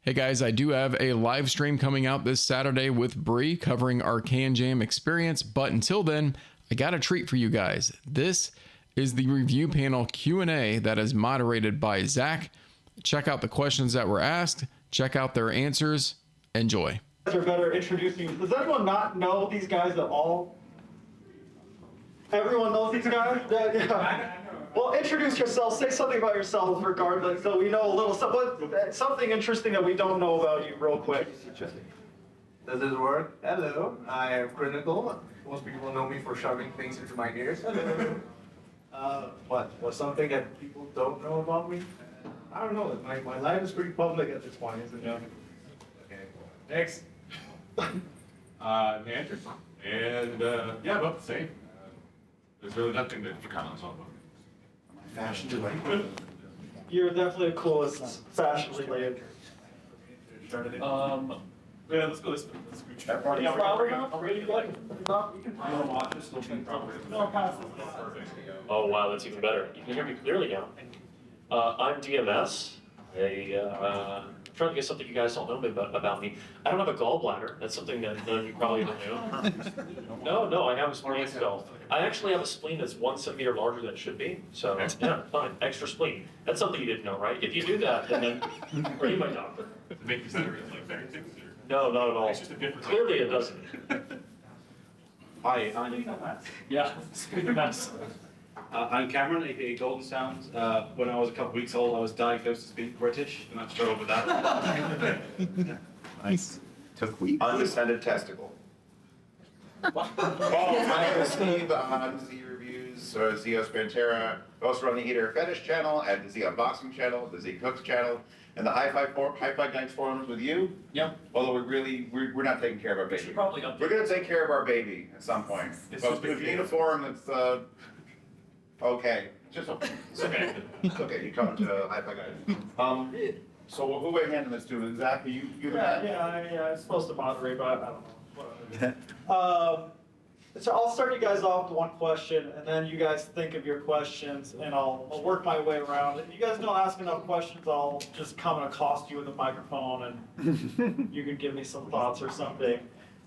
Hey guys, I do have a live stream coming out this Saturday with Bree covering our CanJam experience, but until then, I got a treat for you guys. This is the review panel Q&A that is moderated by Zach. Check out the questions that were asked, check out their answers, enjoy. Are better introducing. Does anyone not know these guys at all? Everyone knows these guys? Yeah. Well, introduce yourself. Say something about yourself, regardless, so we know a little something interesting that we don't know about you, real quick. Does this work? Hello, I am Crinacle. Most people know me for shoving things into my ears. What's something that people don't know about me? I don't know. My life is pretty public at this point, isn't it? Okay. Next. Andrew. And yeah, about the same. There's really nothing to comment on. Fashion related. You're definitely the coolest fashion related. Yeah, let's go this way. Let's go check. Yeah, probably not. Really good. Oh wow, that's even better. You can hear me clearly now. I'm DMS. I'm trying to get something you guys don't know about me. I don't have a gallbladder. That's something that none of you probably don't know. No, I have a spleen still. I actually have a spleen that's 1 centimeter larger than it should be. So yeah, fine. Extra spleen. That's something you didn't know, right? If you do that, then are you my doctor? Make you center like very things. No, not at all. It's just a different. Clearly it doesn't. Hi, I'm Cameron, aka GoldenSound. When I was a couple weeks old, I was diagnosed as being British, and I struggled with that. Nice. Took weeks. Undescended testicle. My name is Steve. I'm Z Reviews, Zeos Pantera. I also run the Eater Fetish channel and the Z Unboxing channel, the Z Cooks channel, and the Hi-Fi Guys forums with you. Yep. Although we're not taking care of our baby. Probably We're going to take care of our baby at some point. But if you need a forum that's okay, it's okay. It's okay. You come to Hi-Fi Guys. So who are we handing this to? Zach, you the man? Yeah, I'm supposed to moderate, but I don't know. So I'll start you guys off with one question, and then you guys think of your questions, and I'll work my way around. If you guys don't ask enough questions, I'll just come and accost you with a microphone, and you can give me some thoughts or something.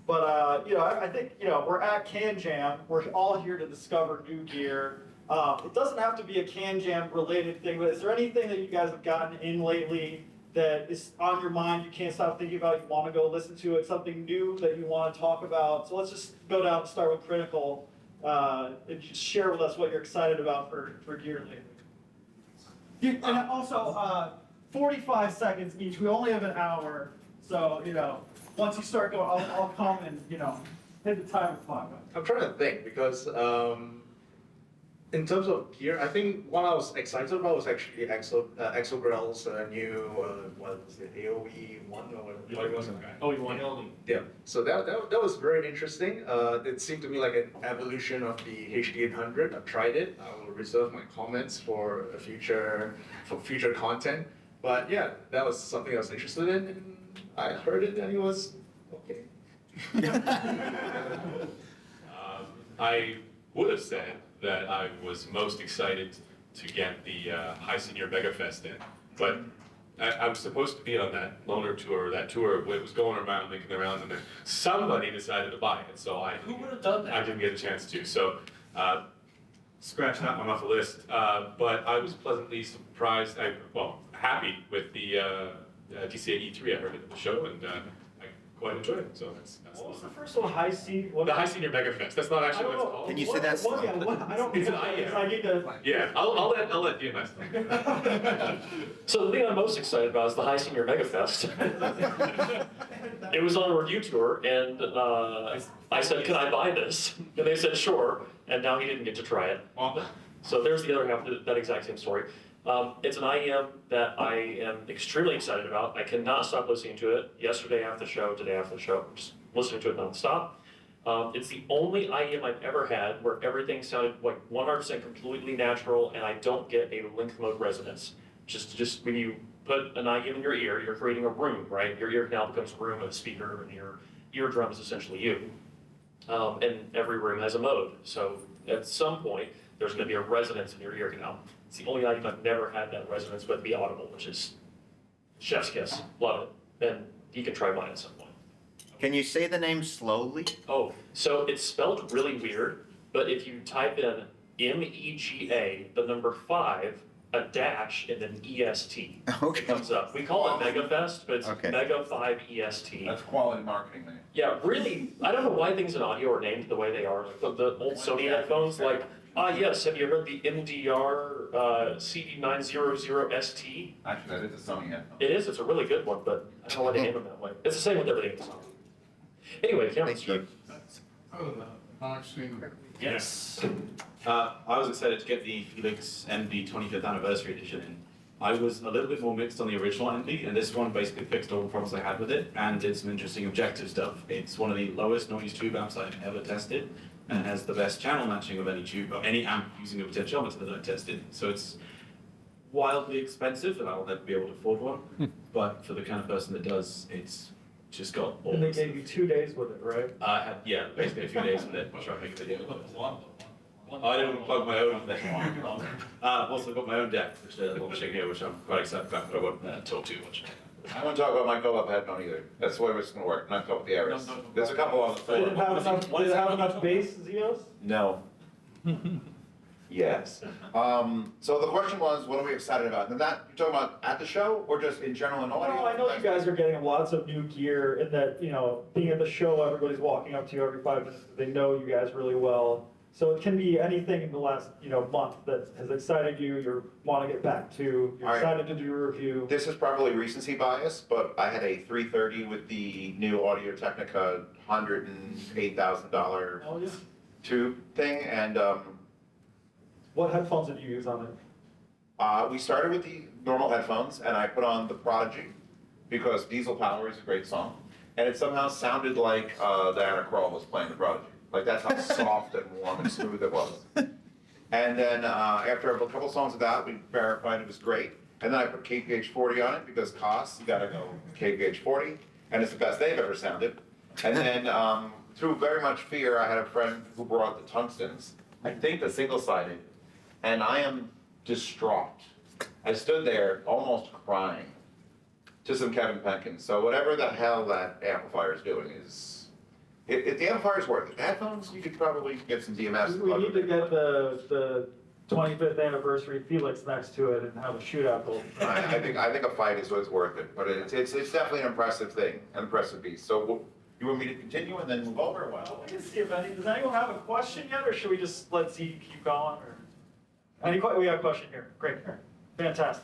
But I think we're at CanJam. We're all here to discover new gear. It doesn't have to be a CanJam related thing, but is there anything that you guys have gotten in lately that is on your mind, you can't stop thinking about, you want to go listen to it, something new that you want to talk about? So let's just go down and start with Crinacle, and just share with us what you're excited about for gear lately. And also, 45 seconds each. We only have an hour, so once you start going, I'll come and hit the timer clock. I'm trying to think because in terms of gear, I think what I was excited about was actually Exogrel's new what was it, AOE1 or what was it? OE1. Yeah. So that was very interesting. It seemed to me like an evolution of the HD800. I've tried it. I will reserve my comments for future content. But yeah, that was something I was interested in, and I heard it, and it was okay. I would have said that I was most excited to get the High Senior Mega Fest in, but I was supposed to be on that loaner tour, that tour where it was going around, making the rounds, and then somebody decided to buy it, so Who would have done that? I didn't get a chance to. So scratch that one off the list. But I was pleasantly surprised, happy with the Cayin HA-3A. I heard it at the show, and I quite enjoyed it. So that's What was the first one? the High Senior Mega Fest. That's not actually what it's called. Can you say that slow? I don't It's an know. IM. I need to. Yeah, I'll let DMS know. So the thing I'm most excited about is the High Senior Mega Fest. It was on a review tour, and I said, "Can I buy this?" And they said, "Sure." And now he didn't get to try it. So there's the other half of that exact same story. It's an IM that I am extremely excited about. I cannot stop listening to it. Yesterday after the show, today after the show, just listening to it nonstop. It's the only IM I've ever had where everything sounded like 100% completely natural, and I don't get a link mode resonance. Just when you put an IM in your ear, you're creating a room, right? Your ear canal becomes a room of a speaker, and your eardrum is essentially you. And every room has a mode. So at some point, there's going to be a resonance in your ear canal. It's the only item I've never had that resonance with be audible, which is chef's kiss. Love it. then he can try mine at some point. Can you say the name slowly? Oh, so it's spelled really weird, but if you type in MEGA, the number 5, a dash, and then EST, Okay. it comes up. We call it MegaFest, but it's Okay. Mega 5 EST. That's quality marketing, man. Yeah, really, I don't know why things in audio are named the way they are. Like the old Sony headphones, like, yes, have you heard the MDR CD900ST? Actually, that is a Sony headphone. It is, it's a really good one, but I don't know why they name them that way. It's the same with everything in the song. Anyway, Cameron's Thank you. turn. Yes. I was excited to get the Felix MD 25th anniversary edition in. I was a little bit more mixed on the original MD, and this one basically fixed all the problems I had with it, and did some interesting objective stuff. It's one of the lowest noise tube amps I've ever tested, and has the best channel matching of any tube, or any amp using a potentiometer that I've tested. So it's wildly expensive, and I'll never be able to afford one, but for the kind of person that does, it's just got all And they this. gave you 2 days with it, right? I had, yeah, basically a few days with it, trying to make a video. I didn't plug my own thing. I've also got my own deck, which I'm launching here, which I'm quite excited about, but I won't talk too much. I won't talk about my co-op headphone either. That's the way it's gonna work, not talk about the errors. There's a couple on the Did it floor. have enough, did it have enough bass, Zeos? No. Yes. So the question was, what are we excited about? And that, you're talking about at the show or just in general in audio? Well, I know you guys are getting lots of new gear and that, being at the show, everybody's walking up to you every 5 minutes. They know you guys really well. So it can be anything in the last, month that has excited you, you want to get back to, you're All right. excited to do a review. This is probably recency bias, but I had a 330 with the new Audio-Technica $108,000 Oh, yeah. tube thing, and What headphones did you use on it? we started with the normal headphones, and I put on the Prodigy because Diesel Power is a great song, and it somehow sounded like Diana Krall was playing the Prodigy. Like that's how soft and warm and smooth it was. And then after a couple songs of that, we verified it was great. And then I put KPH 40 on it because costs, you gotta go KPH 40, and it's the best they've ever sounded. And then through very much fear, I had a friend who brought the tungstens, I think the single-sided, and I am distraught. I stood there almost crying to some Kevin Penkin. So whatever the hell that amplifier is doing is, if the amplifier's worth it, the headphones, you could probably get some DMFs. We need to get the 25th anniversary Felix next to it and have a shootout goal. I think a fight is what's worth it, but it's definitely an impressive thing, an impressive piece. So you want me to continue and then move over? Well, We can see if does anyone have a question yet, or should we just let Z keep going? Or we have a question here. Great, fantastic.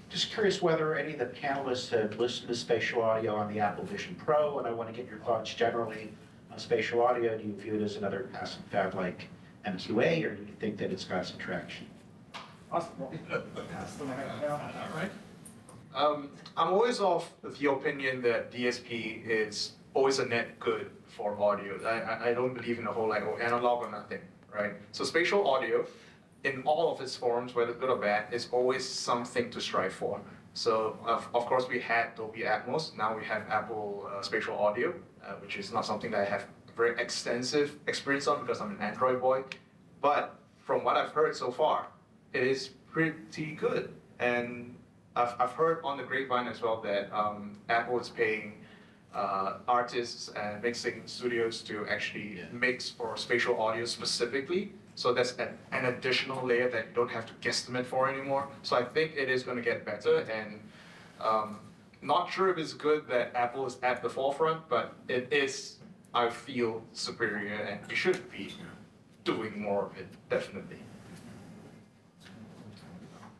Just curious whether any of the panelists have listened to spatial audio on the Apple Vision Pro, and I want to get your thoughts generally on spatial audio. Do you view it as another passive fad like MQA, or do you think that it's got some traction? Awesome. Pass the mic now. I'm always of the opinion that DSP is always a net good for audio. I don't believe in the whole analog or nothing, right? So spatial audio, in all of its forms, whether good or bad, is always something to strive for. So of course we had Dolby Atmos, now we have Apple Spatial Audio, which is not something that I have very extensive experience on because I'm an Android boy. But from what I've heard so far, it is pretty good. And I've heard on the grapevine as well that Apple is paying artists and mixing studios to actually mix for spatial audio specifically. So that's an additional layer that you don't have to guesstimate for anymore. So I think it is going to get better, and not sure if it's good that Apple is at the forefront, but it is, I feel, superior, and we should be doing more of it, definitely.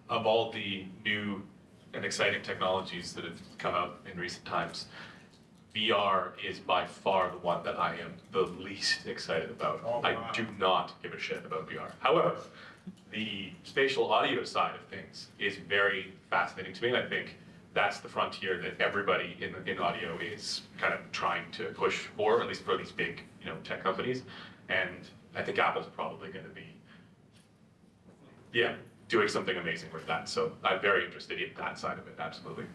Of all the new and exciting technologies that have come out in recent times, VR is by far the one that I am the least excited about. I do not give a shit about VR. However, the spatial audio side of things is very fascinating to me, and I think that's the frontier that everybody in audio is kind of trying to push for, at least for these big, tech companies. And I think Apple's probably going to be, doing something amazing with that. So I'm very interested in that side of it, absolutely.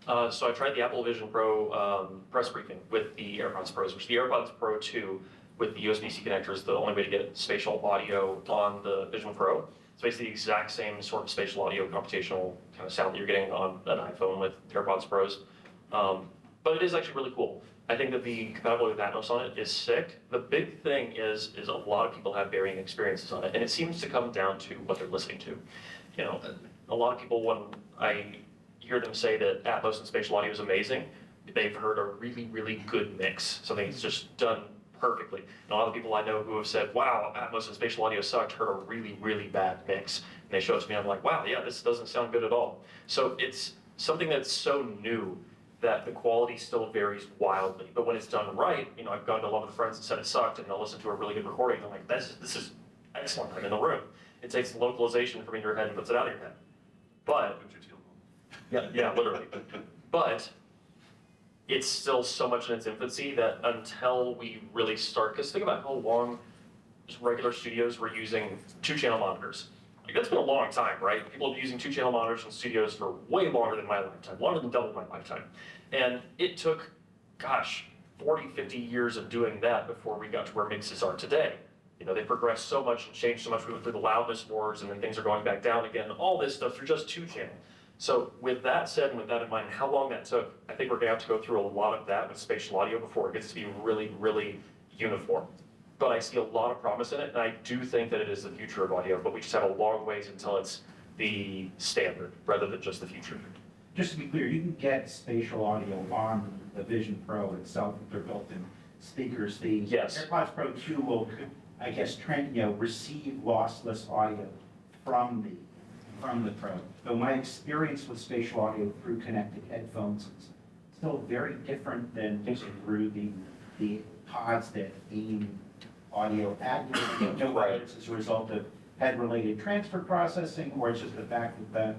So I tried the Apple Vision Pro press briefing with the AirPods Pros, which the AirPods Pro 2 with the USB-C connector is the only way to get spatial audio on the Vision Pro. It's basically the exact same sort of spatial audio computational kind of sound that you're getting on an iPhone with AirPods Pros. But it is actually really cool. I think that the compatibility with Atmos on it is sick. The big thing is a lot of people have varying experiences on it, and it seems to come down to what they're listening to. You know, a lot of people, when I hear them say that Atmos and spatial audio is amazing, they've heard a really, really good mix, something that's just done perfectly. And a lot of people I know who have said, wow, Atmos and spatial audio sucked, heard a really, really bad mix. And they show it to me, I'm like, wow, yeah, this doesn't sound good at all. So it's something that's so new that the quality still varies wildly. But when it's done right, you know, I've gone to a lot of the friends that said it sucked, and they'll listen to a really good recording, and I'm like, this is excellent, I'm in the room. It takes localization from in your head and puts it out of your head. But, yeah, literally. But it's still so much in its infancy that until we really start, because think about how long just regular studios were using 2-channel monitors. Like, that's been a long time, right? People have been using 2-channel monitors in studios for way longer than my lifetime, longer than double my lifetime. And it took, gosh, 40, 50 years of doing that before we got to where mixes are today. You know, they progressed so much and changed so much. We went through the loudness wars, and then things are going back down again. All this stuff through just 2-channel. So with that said, and with that in mind, how long that took, I think we're gonna have to go through a lot of that with spatial audio before it gets to be really, really uniform. But I see a lot of promise in it, and I do think that it is the future of audio, but we just have a long ways until it's the standard, rather than just the future. Just to be clear, you can get spatial audio on the Vision Pro itself if they're built-in speakers. The Yes. AirPods Pro 2 will, I guess, receive lossless audio from the Pro. Though my experience with spatial audio through connected headphones is still very different than through the pods that beam audio at you. Know whether it's as a result of head-related transfer processing, or it's just the fact that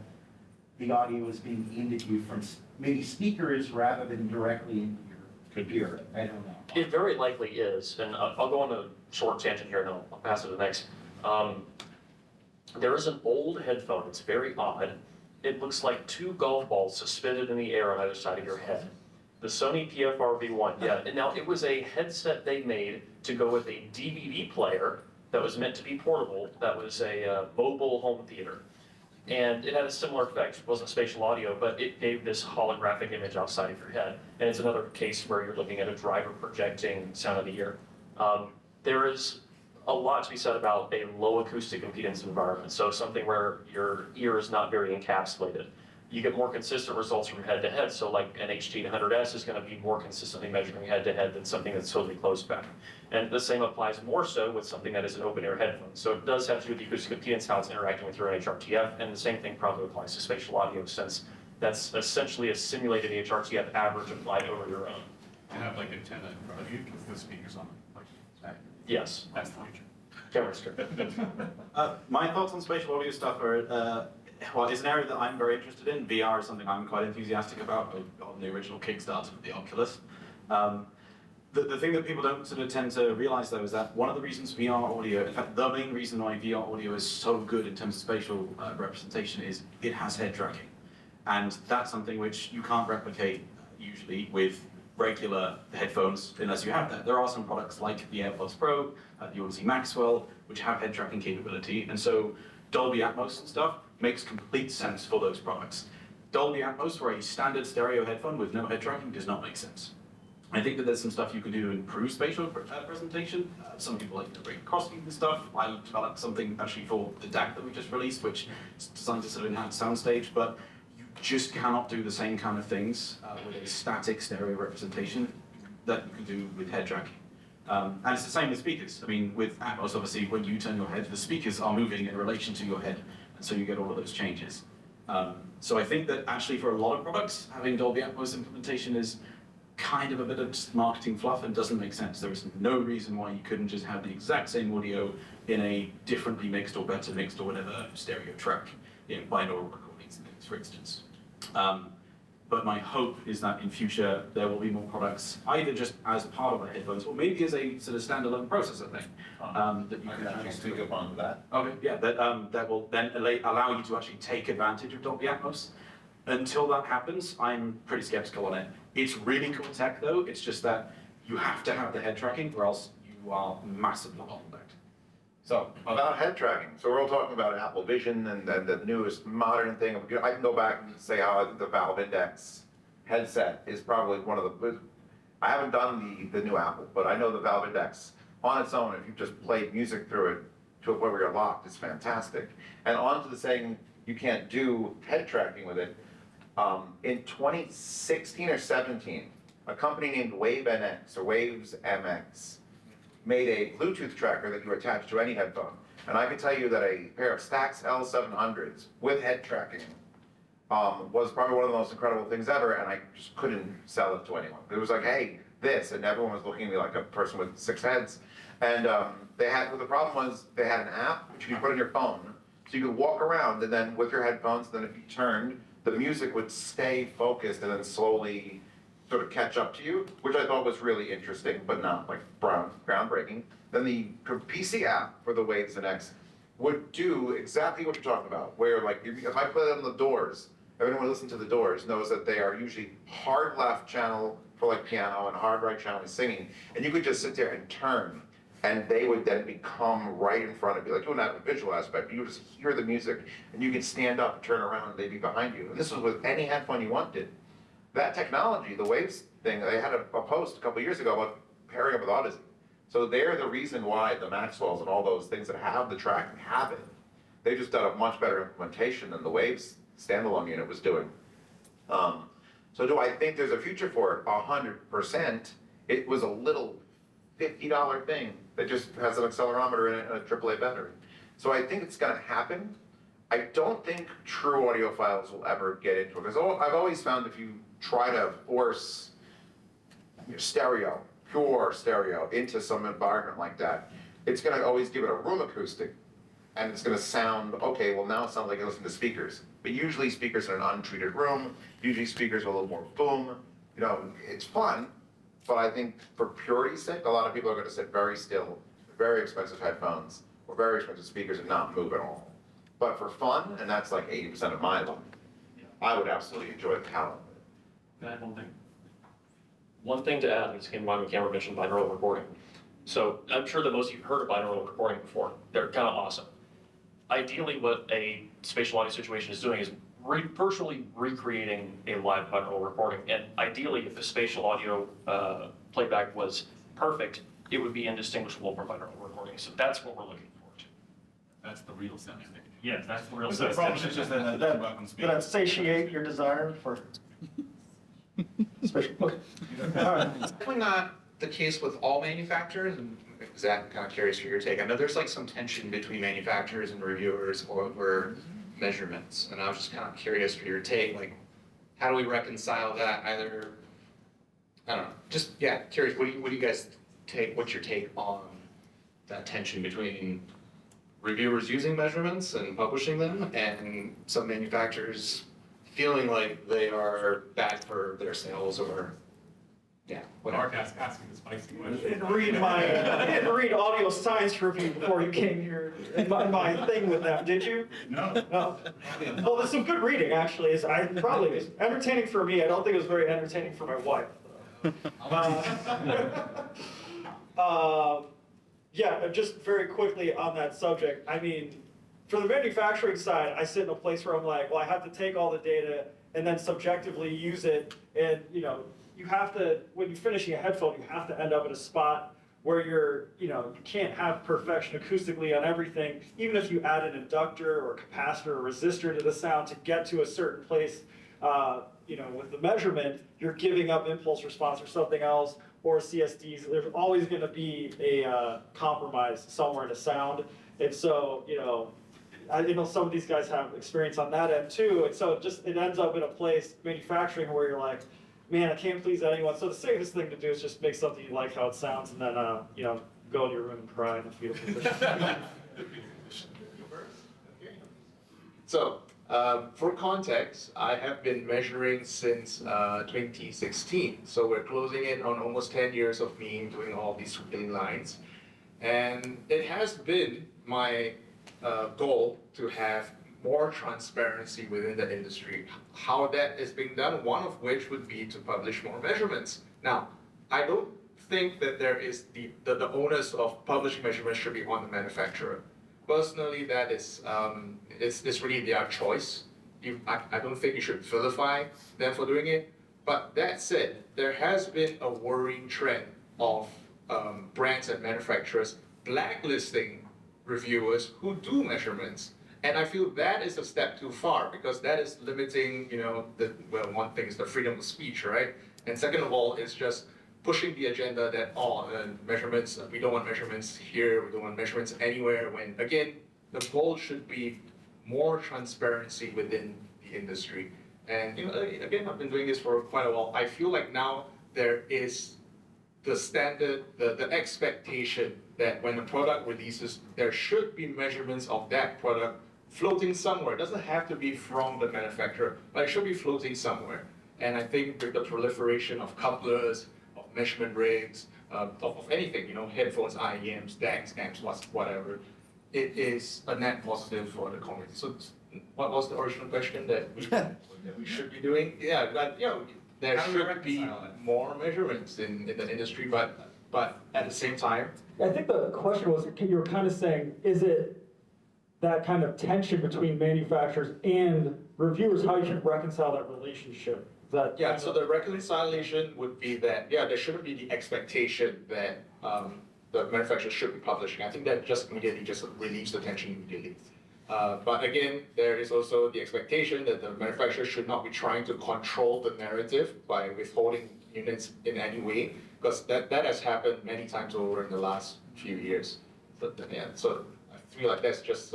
the audio is being aimed at you from maybe speakers rather than directly into your computer. I don't know. It very likely is, and I'll go on a short tangent here and I'll pass it to the next. There is an old headphone, it's very odd. It looks like 2 golf balls suspended in the air on either side of your head. The Sony PFR V1, yeah, and now it was a headset they made to go with a DVD player that was meant to be portable, that was a mobile home theater. And it had a similar effect. It wasn't spatial audio, but it gave this holographic image outside of your head. And it's another case where you're looking at a driver projecting sound of the ear. There is a lot to be said about a low acoustic impedance environment. So something where your ear is not very encapsulated. You get more consistent results from head to head. So like an HT100S is going to be more consistently measuring head to head than something that's totally closed back. And the same applies more so with something that is an open ear headphone. So it does have to do with the acoustic impedance, how it's interacting with your HRTF, and the same thing probably applies to spatial audio, since that's essentially a simulated HRTF average applied over your own. You have like antenna in front of you with the speakers on it. Yes. That's the future. Camera's good. My thoughts on spatial audio stuff are, well, it's an area that I'm very interested in. VR is something I'm quite enthusiastic about. On the original Kickstarter of the Oculus. The thing that people don't sort of tend to realize though is that one of the reasons VR audio, in fact the main reason why VR audio is so good in terms of spatial representation is it has head tracking. And that's something which you can't replicate usually with regular headphones unless you have that. There are some products like the AirPods Pro, the Odyssey Maxwell, which have head tracking capability. And so Dolby Atmos and stuff makes complete sense for those products. Dolby Atmos for a standard stereo headphone with no head tracking does not make sense. I think that there's some stuff you can do to improve spatial presentation. Some people like to crossfeed and stuff. I developed something actually for the DAC that we just released, which is designed to sort of enhance soundstage, but you just cannot do the same kind of things with a static stereo representation that you can do with head tracking. And it's the same with speakers. I mean, with Atmos, obviously, when you turn your head, the speakers are moving in relation to your head, and so you get all of those changes. So I think that actually for a lot of products, having Dolby Atmos implementation is kind of a bit of marketing fluff and doesn't make sense. There is no reason why you couldn't just have the exact same audio in a differently mixed or better mixed or whatever stereo track in binaural recordings, for instance. But my hope is that in future there will be more products, either just as part of the headphones or maybe as a sort of standalone processor thing that you can actually speak up on that. Okay, yeah, that will then allow you to actually take advantage of Dolby Atmos. Until that happens, I'm pretty skeptical on it. It's really cool tech though, it's just that you have to have the head tracking or else you are massively bottlenecked. So about head tracking. So we're all talking about Apple Vision and the newest modern thing. I can go back and say how I think the Valve Index headset is probably one of the. I haven't done the new Apple, but I know the Valve Index on its own. If you just played music through it to a point where you're locked, it's fantastic. And on to the saying you can't do head tracking with it. In 2016 or 17, a company named Wave NX or Waves MX made a Bluetooth tracker that you attach to any headphone. And I can tell you that a pair of Stax L700s with head tracking was probably one of the most incredible things ever, and I just couldn't sell it to anyone. It was like, hey, this, and everyone was looking at me like a person with 6 heads. And the problem was they had an app which you could put on your phone, so you could walk around, and then with your headphones, then if you turned, the music would stay focused and then slowly sort of catch up to you, which I thought was really interesting, but not like groundbreaking. Then the PC app for the Waves NX would do exactly what you're talking about, where like if I play on the Doors, everyone who listens to the Doors knows that they are usually hard left channel for like piano and hard right channel for singing, and you could just sit there and turn, and they would then become right in front of you. Like you wouldn't have a visual aspect, you would just hear the music, and you could stand up and turn around, and they'd be behind you. And this was with any headphone you wanted. That technology, the Waves thing, they had a post a couple years ago about pairing up with Odyssey. So they're the reason why the Maxwells and all those things that have the tracking have it. They just done a much better implementation than the Waves standalone unit was doing. So do I think there's a future for it? 100%. It was a little $50 thing that just has an accelerometer in it and a AAA battery. So I think it's gonna happen. I don't think true audiophiles will ever get into it. Because I've always found if you try to force stereo, pure stereo, into some environment like that, it's gonna always give it a room acoustic, and it's gonna sound, okay, well now it sounds like you listen to speakers. But usually speakers in an untreated room, usually speakers with a little more boom. You know, it's fun, but I think for purity's sake, a lot of people are gonna sit very still, very expensive headphones, or very expensive speakers and not move at all. But for fun, and that's like 80% of my life, I would absolutely enjoy the hell out of it. Can I add one thing? One thing to add, and this came to mind when Cameron mentioned binaural recording. So I'm sure that most of you have heard of binaural recording before. They're kind of awesome. Ideally, what a spatial audio situation is doing is virtually recreating a live binaural recording. And ideally, if the spatial audio playback was perfect, it would be indistinguishable from binaural recording. So that's what we're looking forward to. That's the real sound stage. Yes, that's the real Is sense. it probably just did that satiate your desire for special? Okay. All right. Definitely not the case with all manufacturers, and Zach, I'm kind of curious for your take. I know there's like some tension between manufacturers and reviewers over measurements, and I was just kind of curious for your take, like, how do we reconcile that? Either, I don't know, just, yeah, curious, what do you guys take, what's your take on that tension between reviewers using measurements and publishing them, and some manufacturers feeling like they are bad for their sales, or, yeah, whatever. Mark asking the spicy I question. didn't read audio science review before you came here in my thing with them, did you? No. No. Well, there's some good reading actually. It's probably entertaining for me. I don't think it was very entertaining for my wife. Yeah, just very quickly on that subject. I mean, for the manufacturing side, I sit in a place where I'm like, well, I have to take all the data and then subjectively use it. And you know, you have to, when you're finishing a headphone, you have to end up at a spot where you can't have perfection acoustically on everything. Even if you add an inductor or capacitor or resistor to the sound to get to a certain place, with the measurement, you're giving up impulse response or something else, or CSDs. There's always going to be a compromise somewhere in the sound. And so, I know some of these guys have experience on that end too. And so it ends up in a place, manufacturing, where you're like, man, I can't please anyone. So the safest thing to do is just make something you like how it sounds, and then go to your room and cry in a fetal position. So, for context, I have been measuring since 2016. So we're closing in on almost 10 years of me doing all these thin lines. And it has been my goal to have more transparency within the industry. How that is being done, one of which would be to publish more measurements. Now, I don't think that there is the onus of publishing measurements should be on the manufacturer. Personally, that is it's really their choice. I don't think you should vilify them for doing it. But that said, there has been a worrying trend of brands and manufacturers blacklisting reviewers who do measurements. And I feel that is a step too far because that is limiting, one thing is the freedom of speech, right? And second of all, it's just pushing the agenda that, measurements, we don't want measurements here, we don't want measurements anywhere, when again, the goal should be more transparency within the industry. And again, I've been doing this for quite a while. I feel like now there is the standard, the expectation that when a product releases, there should be measurements of that product floating somewhere. It doesn't have to be from the manufacturer, but it should be floating somewhere. And I think with the proliferation of couplers, of measurement rigs, of anything, headphones, IEMs, DACs, amps, whatever, it is a net positive for the community. So what was the original question that we should be doing? Yeah, but there should be more measurements in the industry, but at the same time. I think the question was, you were kind of saying, is it that kind of tension between manufacturers and reviewers, how you should reconcile that relationship? Is that Yeah, so the reconciliation would be that, there shouldn't be the expectation that the manufacturer should be publishing. I think that just immediately relieves the tension immediately. But again, there is also the expectation that the manufacturer should not be trying to control the narrative by withholding units in any way, because that has happened many times over in the last few years. So I feel like that's just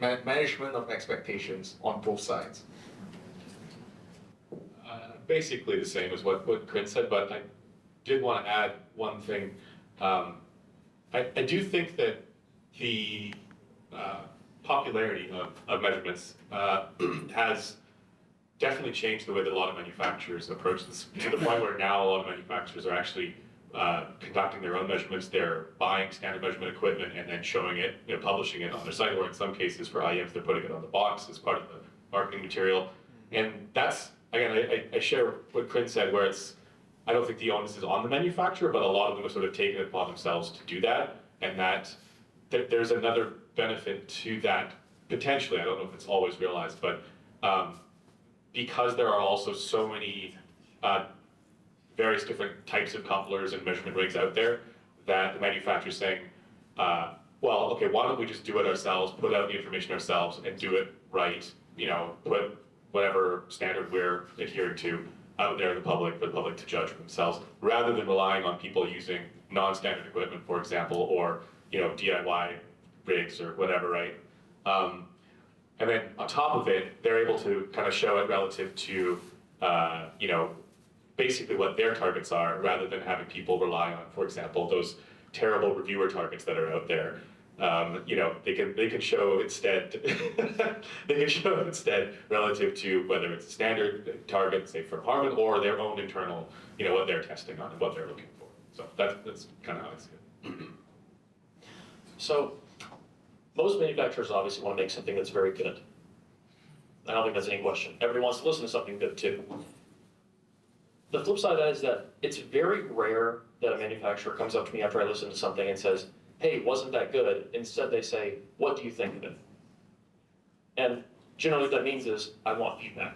management of expectations on both sides. Basically the same as what Chris said, but I did want to add one thing. I do think that the popularity of measurements has definitely changed the way that a lot of manufacturers approach this, to the point where now a lot of manufacturers are actually conducting their own measurements. They're buying standard measurement equipment and then showing it, publishing it on their site, or in some cases for IEMs, they're putting it on the box as part of the marketing material. And that's, again, I share what Chris said, where I don't think the onus is on the manufacturer, but a lot of them have sort of taken it upon themselves to do that, and that there's another benefit to that, potentially. I don't know if it's always realized, but because there are also so many various different types of couplers and measurement rigs out there, that the manufacturer's saying, well, okay, why don't we just do it ourselves, put out the information ourselves, and do it right, put whatever standard we're adhering to out there in the public, for the public to judge for themselves, rather than relying on people using non-standard equipment, for example, or DIY rigs or whatever, right? And then on top of it, they're able to kind of show it relative to, basically what their targets are, rather than having people rely on, for example, those terrible reviewer targets that are out there. They can show instead relative to whether it's a standard target, say from Harman, or their own internal, what they're testing on and what they're looking for. So that's kind of how I see it. So most manufacturers obviously want to make something that's very good. I don't think that's any question. Everybody wants to listen to something good too. The flip side of that is that it's very rare that a manufacturer comes up to me after I listen to something and says, hey, wasn't that good? Instead they say, what do you think of it? And generally what that means is, I want feedback.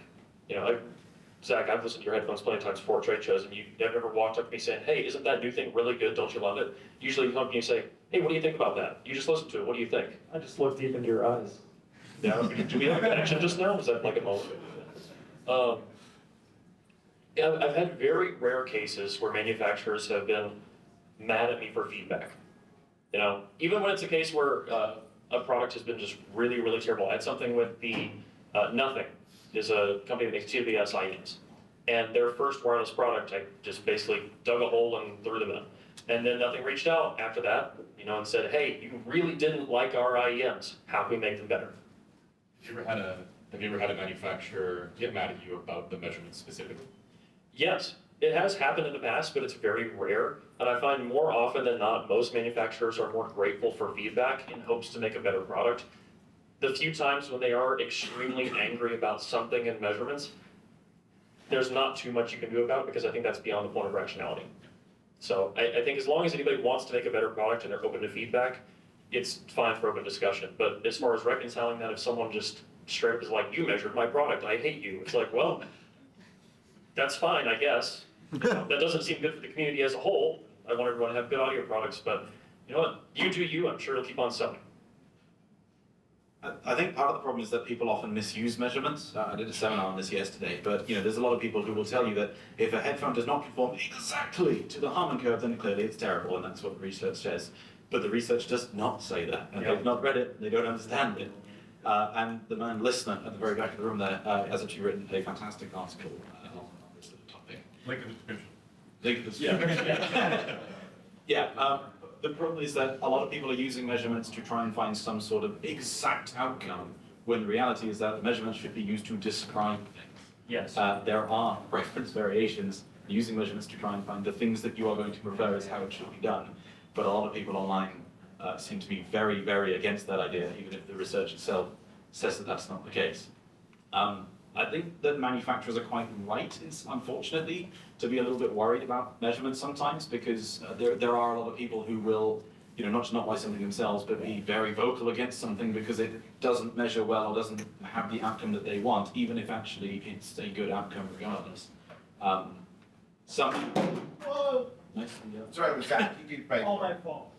Zach, I've listened to your headphones plenty of times before trade shows, and you've never walked up to me saying, hey, isn't that new thing really good? Don't you love it? Usually you come up and you say, hey, what do you think about that? You just listen to it. What do you think? I just looked deep into your eyes. Yeah, do we have a connection just now? Was that like a moment? I've had very rare cases where manufacturers have been mad at me for feedback. Even when it's a case where a product has been just really, really terrible. I had something with the Nothing is a company that makes TWS IEMs. And their first wireless product, I just basically dug a hole and threw them in. And then Nothing reached out after that, and said, hey, you really didn't like our IEMs. How can we make them better? Have you ever had a manufacturer get mad at you about the measurements specifically? Yes, it has happened in the past, but it's very rare. And I find more often than not, most manufacturers are more grateful for feedback in hopes to make a better product. The few times when they are extremely angry about something in measurements, there's not too much you can do about it, because I think that's beyond the point of rationality. So I think as long as anybody wants to make a better product and they're open to feedback, it's fine for open discussion. But as far as reconciling that, if someone just straight up is like, you measured my product, I hate you. It's like, well, that's fine, I guess. That doesn't seem good for the community as a whole. I want everyone to have good audio products, but you know what? You do you, I'm sure it'll keep on selling. I think part of the problem is that people often misuse measurements. I did a seminar on this yesterday, but there's a lot of people who will tell you that if a headphone does not conform exactly to the Harman curve, then clearly it's terrible, and that's what the research says. But the research does not say that, and they've not read it, they don't understand it. And the man listener at the very back of the room there has actually written a fantastic article on this sort of topic. Link in the description. Link in the description. Yeah. The problem is that a lot of people are using measurements to try and find some sort of exact outcome, when the reality is that the measurements should be used to describe things. Yes. There are reference variations, using measurements to try and find the things that you are going to prefer as how it should be done. But a lot of people online seem to be very, very against that idea, even if the research itself says that that's not the case. I think that manufacturers are quite right, unfortunately, to be a little bit worried about measurements sometimes, because there are a lot of people who will, not buy something themselves, but be very vocal against something because it doesn't measure well or doesn't have the outcome that they want, even if actually it's a good outcome regardless. Whoa! Nice. Sorry, it was Zach. You keep playing. All my fault.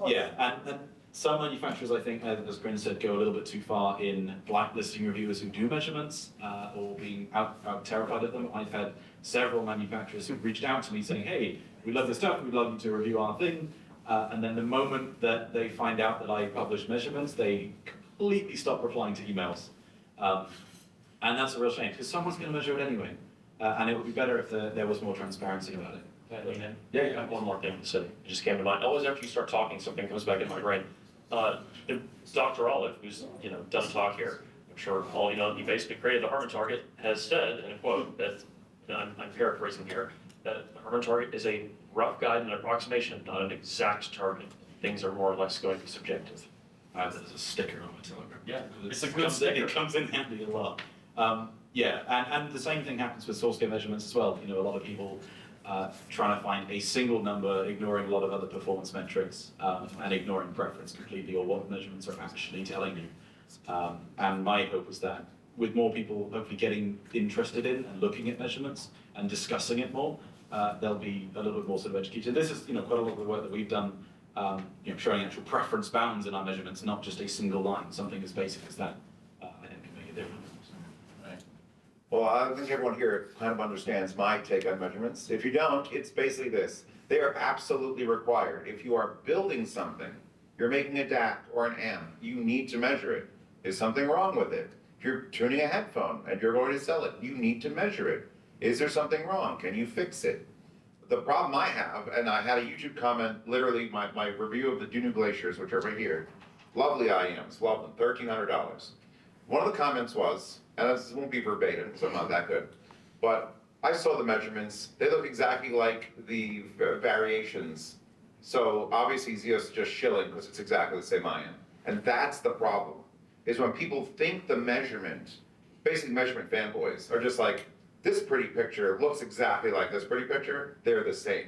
Yeah, and some manufacturers, I think, as Grin said, go a little bit too far in blacklisting reviewers who do measurements or being out terrified of them. I've had several manufacturers who've reached out to me saying, hey, we love this stuff, we'd love you to review our thing. And then the moment that they find out that I publish measurements, they completely stop replying to emails. And that's a real shame, because someone's going to measure it anyway. And it would be better if there was more transparency about it. Can I lean in? Yeah, I have one more thing to say. It just came to mind. Always after you start talking, something comes back in my brain. Dr. Olive, who's done a talk here, I'm sure all he basically created the Harman target, has said in a quote that I'm paraphrasing here, that the Harman target is a rough guide and approximation, not an exact target. Things are more or less going to be subjective. I have that as a sticker on my Telegram. Yeah, It's it's a good sticker. It comes in handy a lot. Yeah, and the same thing happens with source code measurements as well. A lot of people trying to find a single number, ignoring a lot of other performance metrics, and ignoring preference completely, or what measurements are actually telling you. And my hope is that with more people hopefully getting interested in and looking at measurements and discussing it more, they'll be a little bit more sort of educated. This is quite a lot of the work that we've done, showing actual preference bounds in our measurements, not just a single line. Something as basic as that, I think, can make a difference. Well, I think everyone here kind of understands my take on measurements. If you don't, it's basically this. They are absolutely required. If you are building something, you're making a DAC or an amp, you need to measure it. Is something wrong with it? If you're tuning a headphone and you're going to sell it, you need to measure it. Is there something wrong? Can you fix it? The problem I have, and I had a YouTube comment, literally my review of the Dunu Glaciers, which are right here. Lovely IEMs, love them, $1,300. One of the comments was, and this won't be verbatim because I'm not that good, but I saw the measurements, they look exactly like the variations. So obviously Zeos is just shilling because it's exactly the same IM. And that's the problem, is when people think the measurement, basically measurement fanboys, are just like, this pretty picture looks exactly like this pretty picture, they're the same.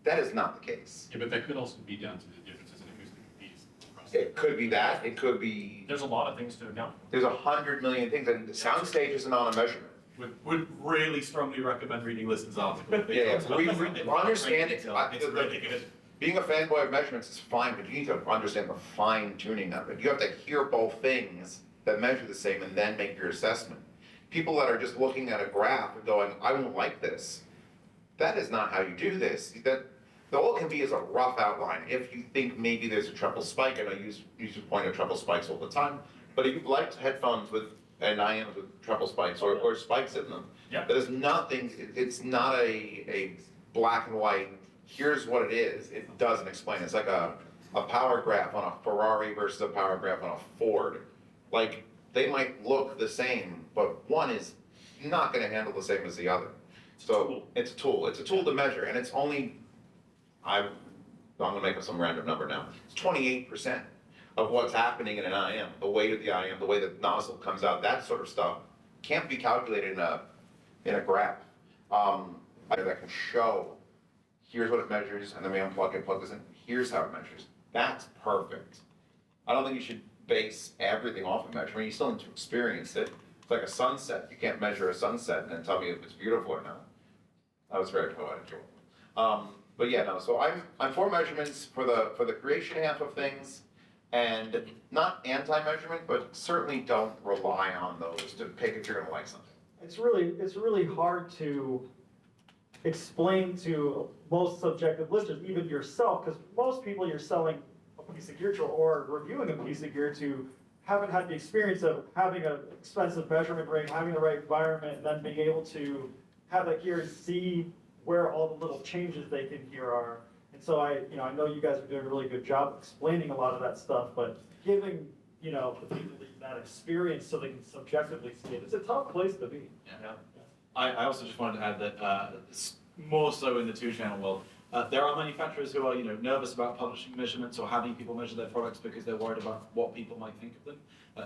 That is not the case. Yeah, but that could also be down to the differences in acoustic piece. It could be that, it could be, There's a lot of things to account for. there's 100 million things, and the soundstage isn't on a measurement. Would really strongly recommend reading Listen's article. Yeah, we understand it. It's really good. Being a fanboy of measurements is fine, but you need to understand the fine tuning of it. You have to hear both things that measure the same and then make your assessment. People that are just looking at a graph and going, I won't like this. That is not how you do this. All it can be is a rough outline. If you think maybe there's a treble spike, and I use to point at treble spikes all the time, but if you've liked headphones and IMs with treble spikes or spikes in them, Yeah. there's nothing, it's not a black and white, here's what it is. It doesn't explain. It's like a power graph on a Ferrari versus a power graph on a Ford. Like, they might look the same, but one is not gonna handle the same as the other. So it's a tool. It's a tool to measure, and it's only, I'm gonna make up some random number now. It's 28% of what's happening in an IM, the weight of the IM, the way the nozzle comes out, that sort of stuff can't be calculated in a graph. That can show here's what it measures, and then we unplug it, plug this in, here's how it measures. That's perfect. I don't think you should base everything off of measurement. You still need to experience it. It's like a sunset. You can't measure a sunset and then tell me if it's beautiful or not. That was very poetic. But yeah, no. So I'm for measurements for the creation half of things, and not anti-measurement, but certainly don't rely on those to pick if you're gonna like something. It's really hard to explain to most subjective listeners, even yourself, because most people you're selling a piece of gear to or reviewing a piece of gear to haven't had the experience of having an expensive measurement ring, having the right environment, and then being able to have that gear and see where all the little changes they can hear are. And so I know you guys are doing a really good job explaining a lot of that stuff, but giving, the people that experience so they can subjectively see it. It's a tough place to be. Yeah. I also just wanted to add that more so in the two-channel world, there are manufacturers who are nervous about publishing measurements or having people measure their products because they're worried about what people might think of them.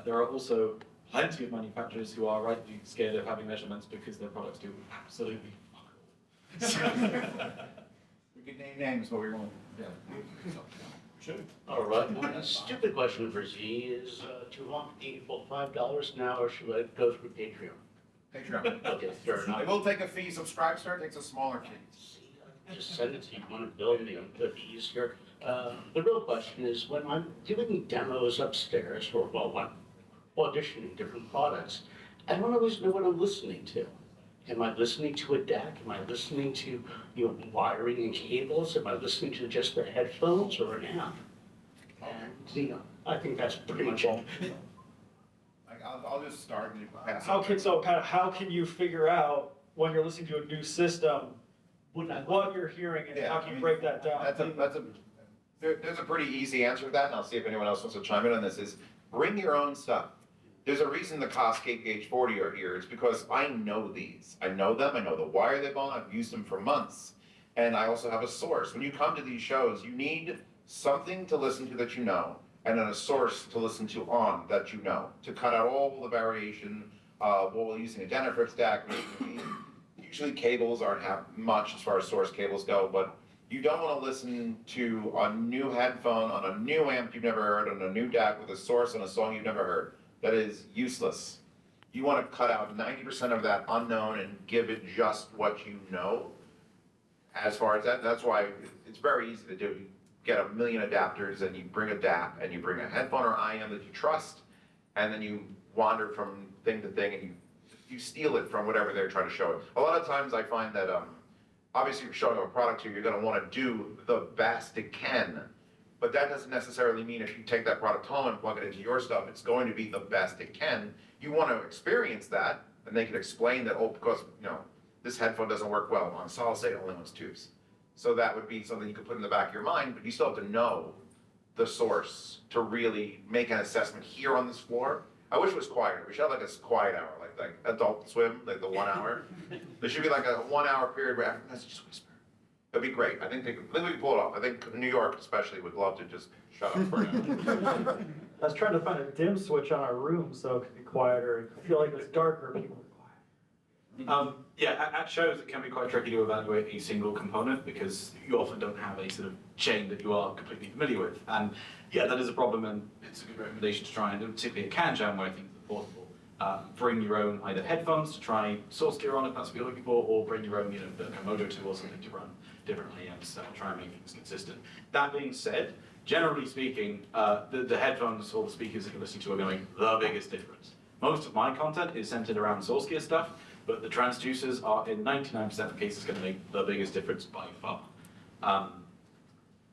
There are also plenty of manufacturers who are rightly scared of having measurements because their products do absolutely fuck all. We could name names, but we won't. Yeah. All right, my stupid question for Z is, do you want the full $5 now, or should I go through Patreon? Patreon. Okay, fair It enough. will take a fee. Subscribe takes a smaller fee. Just send it to you, want to build me, it'd be easier. The real question is, when I'm doing demos upstairs, or well, when auditioning different products, I don't always know what I'm listening to. Am I listening to a DAC? Am I listening to, wiring and cables? Am I listening to just the headphones or an amp? And, I think that's pretty much it. I'll just start and you can pass. How can you figure out when you're listening to a new system what you're hearing, and how can you break that down? There's a pretty easy answer to that, and I'll see if anyone else wants to chime in on this, is bring your own stuff. There's a reason the Cascade Gauge 40 are here. It's because I know these. I know them. I know the wire they've on. I've used them for months. And I also have a source. When you come to these shows, you need something to listen to that you know, and then a source to listen to on that you know, to cut out all the variation. We're using a Denafrix DAC. Usually cables aren't much as far as source cables go, but you don't want to listen to a new headphone on a new amp you've never heard, on a new DAC with a source on a song you've never heard. That is useless. You want to cut out 90% of that unknown and give it just what you know. As far as that, that's why it's very easy to do. You get a million adapters and you bring a DAC and you bring a headphone or IM that you trust, and then you wander from thing to thing and you steal it from whatever they're trying to show it. A lot of times I find that obviously you're showing a product here, you're going to want to do the best it can. But that doesn't necessarily mean if you take that product home and plug it into your stuff, it's going to be the best it can. You want to experience that, and they can explain that, because, this headphone doesn't work well on solid state, only wants tubes. So that would be something you could put in the back of your mind, but you still have to know the source to really make an assessment here on this floor. I wish it was quieter. We should have like a quiet hour, like Adult Swim, like the 1 hour. There should be like a 1 hour period where everyone's just whisper. That'd be great. I think we can pull it off. I think New York especially would love to just shut up for an hour. I was trying to find a dim switch on our room so it could be quieter. I feel like it was darker, people were quiet. At shows it can be quite tricky to evaluate a single component because you often don't have a sort of chain that you are completely familiar with. And that is a problem, and it's a good recommendation to try and do, particularly at CanJam where things are portable. Bring your own either headphones to try source gear on if that's what you're looking for, or bring your own, the Komodo tool or something to run different IMs and try and make things consistent. That being said, generally speaking, the headphones or the speakers that you're listening to are going to make the biggest difference. Most of my content is centered around source gear stuff, but the transducers are in 99% of cases going to make the biggest difference by far.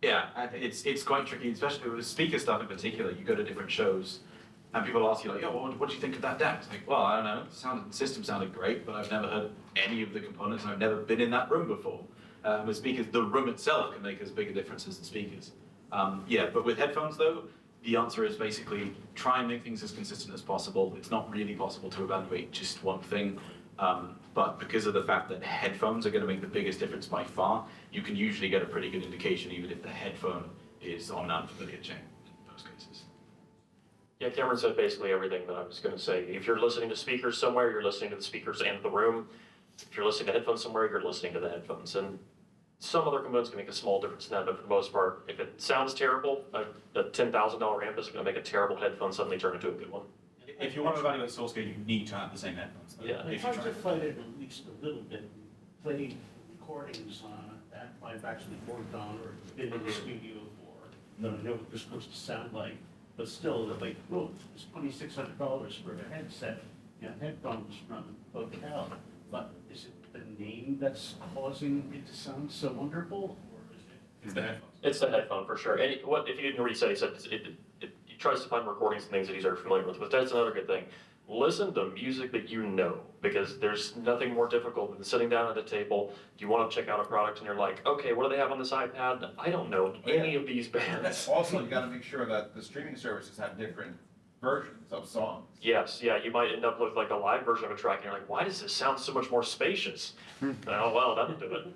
It's quite tricky, especially with speaker stuff in particular. You go to different shows and people ask you like, what do you think of that DAC? It's like, well, I don't know, the system sounded great, but I've never heard any of the components and I've never been in that room before. With speakers, the room itself can make as big a difference as the speakers. But with headphones though, the answer is basically try and make things as consistent as possible. It's not really possible to evaluate just one thing, but because of the fact that headphones are going to make the biggest difference by far, you can usually get a pretty good indication even if the headphone is on an unfamiliar chain in most cases. Yeah, Cameron said basically everything that I was going to say. If you're listening to speakers somewhere, you're listening to the speakers and the room. If you're listening to headphones somewhere, you're listening to the headphones. And Some other components can make a small difference in that, but for the most part, if it sounds terrible, a $10,000 amp is going to make a terrible headphone suddenly turn into a good one. If you want to evaluate source code, you need to have the same headphones. Though. Yeah. I If tried you to try. fight it at least a little bit, played recordings that I've actually worked on or been in the studio for, that I know what they're supposed to sound like, but still, they're like, oh, it's $2,600 for a headset, headphones from Vocal, but is it the name that's causing it to sound so wonderful, or is it? It's the headphones. It's the headphone for sure. And what if you didn't already say, he said he tries to find recordings and things that he's already familiar with, but that's another good thing. Listen to music that you know, because there's nothing more difficult than sitting down at a table. You want to check out a product and you're like, okay, what do they have on this iPad? I don't know any of these bands. Also, you gotta make sure that the streaming services have different versions of songs. Yes, yeah, you might end up with like a live version of a track and you're like, why does this sound so much more spacious? Oh, well, that'll do it.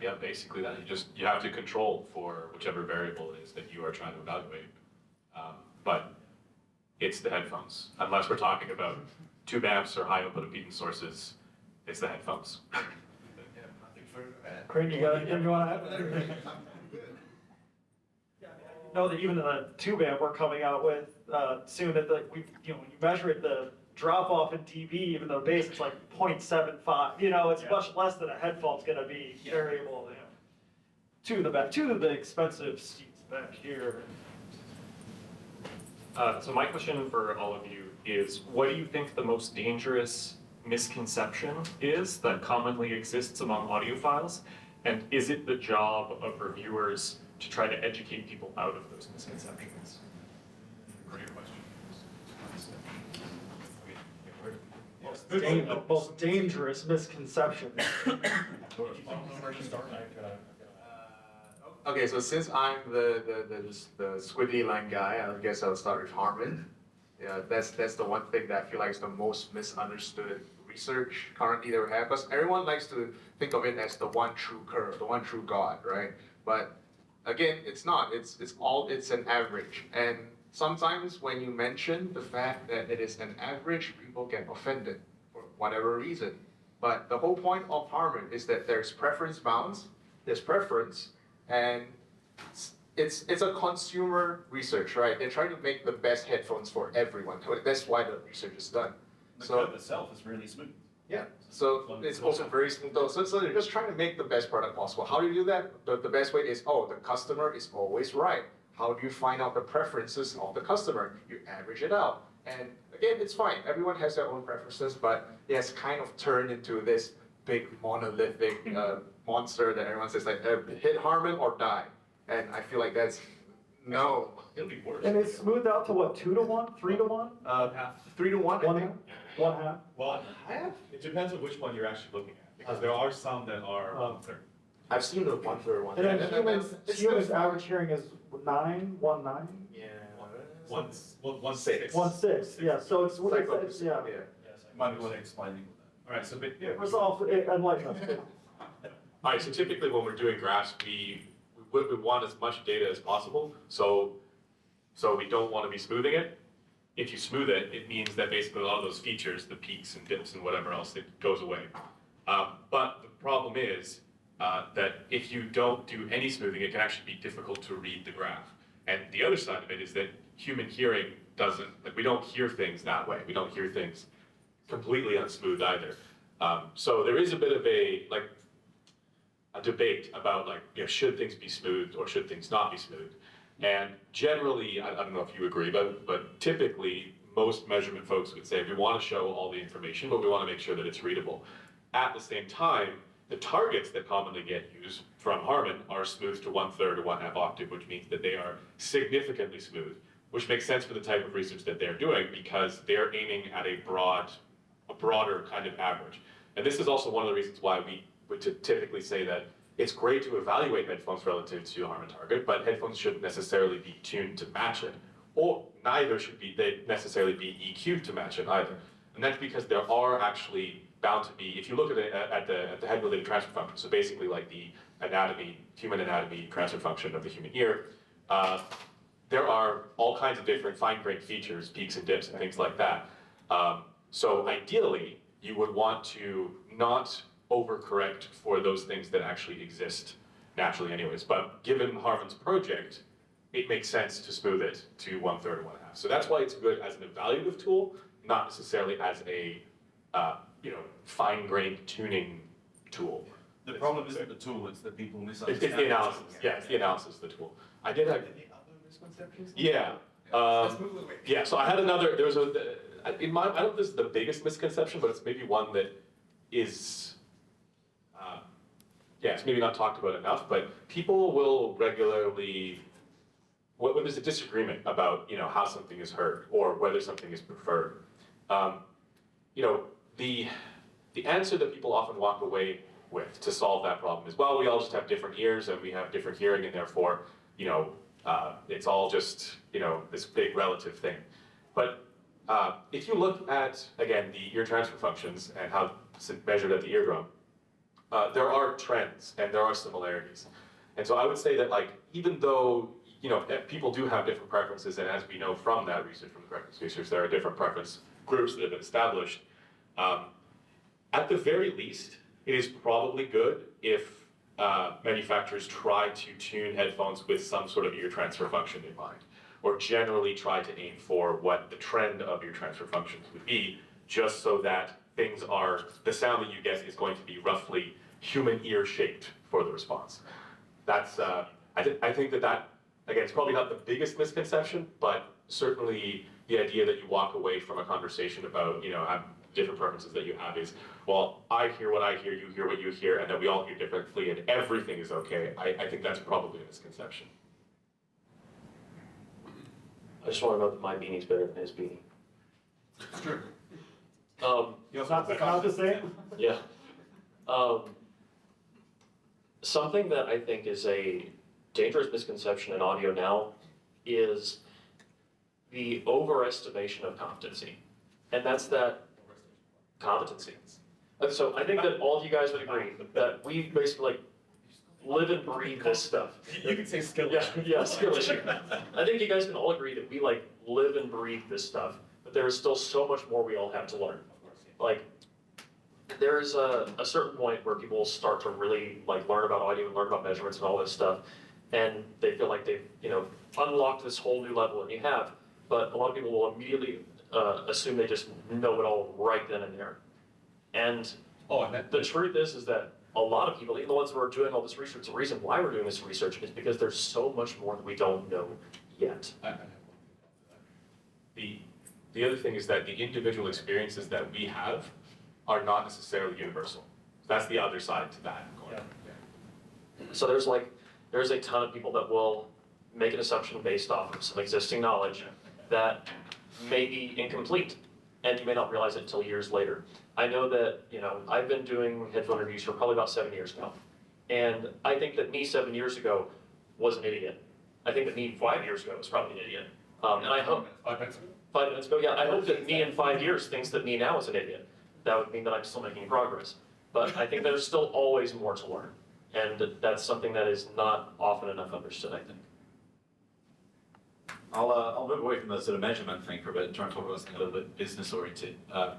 Yeah, basically that. You have to control for whichever variable it is that you are trying to evaluate. But it's the headphones. Unless we're talking about tube amps or high output impedance sources, it's the headphones. Craig, you got anything you want to add? Know that even the tube amp we're coming out with soon, that when you measure it, the drop off in dB, even though bass is like 0.75, it's much less than a headphone's gonna be variable. To the expensive seats back here. So my question for all of you is, what do you think the most dangerous misconception is that commonly exists among audiophiles? And is it the job of reviewers to try to educate people out of those misconceptions? Great question. Most dangerous misconception. Okay, so since I'm the squiggly line guy, I guess I'll start with Harman. Yeah, that's the one thing that I feel like is the most misunderstood research currently that we have. Because everyone likes to think of it as the one true curve, the one true God, right? But again, it's not. It's an average. And sometimes when you mention the fact that it is an average, people get offended for whatever reason. But the whole point of Harman is that there's preference bounds, there's preference, and it's a consumer research, right? They're trying to make the best headphones for everyone. That's why the research is done. The code itself is really smooth. Yeah, so it's also very smooth. So they're just trying to make the best product possible. How do you do that? The best way is, the customer is always right. How do you find out the preferences of the customer? You average it out. And again, it's fine. Everyone has their own preferences, but it has kind of turned into this big monolithic monster that everyone says like, hit Harman or die. And I feel like that's, no. It'll be worse. And it's smoothed out to what, 2 to 1, 3 to 1? 3 to 1, I One think. half? One half? Well, it depends on which one you're actually looking at, because there are some that are 1/3. I've seen the 1/3 one. And then it's humans average hearing is 9, 1/9? Yeah. 1/6. 1/6, yeah, so it's yeah. Might be worth explaining. All right, so but yeah. Resolve, enlighten us. All right, so typically when we're doing graphs, we want as much data as possible, so we don't want to be smoothing it. If you smooth it, it means that basically a lot of those features, the peaks and dips and whatever else, it goes away. But the problem is that if you don't do any smoothing, it can actually be difficult to read the graph. And the other side of it is that human hearing doesn't, we don't hear things that way. We don't hear things completely unsmooth either. So there is a bit of a debate about should things be smoothed or should things not be smoothed? And generally, I don't know if you agree, but typically most measurement folks would say we want to show all the information, but we want to make sure that it's readable. At the same time, the targets that commonly get used from Harman are smooth to 1/3 or 1/2 octave, which means that they are significantly smooth, which makes sense for the type of research that they're doing because they're aiming at a broader kind of average. And this is also one of the reasons why we would typically say that it's great to evaluate headphones relative to Harman target, but headphones shouldn't necessarily be tuned to match it, or neither should they necessarily be EQ'd to match it either. And that's because there are actually bound to be, if you look at the head-related transfer function, so basically like the human anatomy transfer function of the human ear, there are all kinds of different fine-grained features, peaks and dips and things like that. So ideally, you would want to not overcorrect for those things that actually exist naturally anyways. But given Harman's project, it makes sense to smooth it to 1/3 or 1/2. So that's why it's good as an evaluative tool, not necessarily as a fine-grained tuning tool. The problem isn't the tool, it's that people misunderstand. It's the analysis. Yeah, it's the analysis of the tool. I did have. Any other misconceptions? Yeah. Let's move away. Yeah. So I had another. There was I don't know if this is the biggest misconception, but it's maybe one that is. It's maybe not talked about enough, but people will regularly, when there's a disagreement about how something is heard or whether something is preferred, the answer that people often walk away with to solve that problem is, well, we all just have different ears and we have different hearing, and therefore it's all just this big relative thing. But if you look at again the ear transfer functions and how it's measured at the eardrum. There are trends and there are similarities. And so I would say that even though, people do have different preferences, and as we know from that research, from the preference research, there are different preference groups that have been established. At the very least, it is probably good if manufacturers try to tune headphones with some sort of ear transfer function in mind, or generally try to aim for what the trend of ear transfer functions would be, just so that the sound that you get is going to be roughly human ear shaped for the response. That's, I think that, again, it's probably not the biggest misconception, but certainly the idea that you walk away from a conversation about, different preferences that you have is, well, I hear what I hear, you hear what you hear, and that we all hear differently and everything is okay. I think that's probably a misconception. I just want to know that my beanie's better than his beanie. It's true. It's not the same? Yeah. Something that I think is a dangerous misconception in audio now is the overestimation of competency. And that's that competency. So I think that all of you guys would agree that we basically live and breathe this stuff. You could say skill issue. Yeah, skill issue. I think you guys can all agree that we live and breathe this stuff, but there is still so much more we all have to learn. There's a certain point where people start to really learn about audio and learn about measurements and all this stuff, and they feel like they've unlocked this whole new level, and you have. But a lot of people will immediately assume they just know it all right then and there. And the truth is that a lot of people, even the ones who are doing all this research, the reason why we're doing this research is because there's so much more that we don't know yet. The other thing is that the individual experiences that we have are not necessarily universal. That's the other side to that coin. Yeah. So there's a ton of people that will make an assumption based off of some existing knowledge that may be incomplete, and you may not realize it until years later. I know that, I've been doing headphone reviews for probably about 7 years now, and I think that me 7 years ago was an idiot. I think that me 5 years ago was probably an idiot. And I hope 5 minutes ago, yeah, I hope that me in 5 years thinks that me now is an idiot. That would mean that I'm still making progress. But I think there's still always more to learn. And that's something that is not often enough understood, I think. I'll move away from the sort of measurement thing for a bit and try and talk about something a little bit business oriented,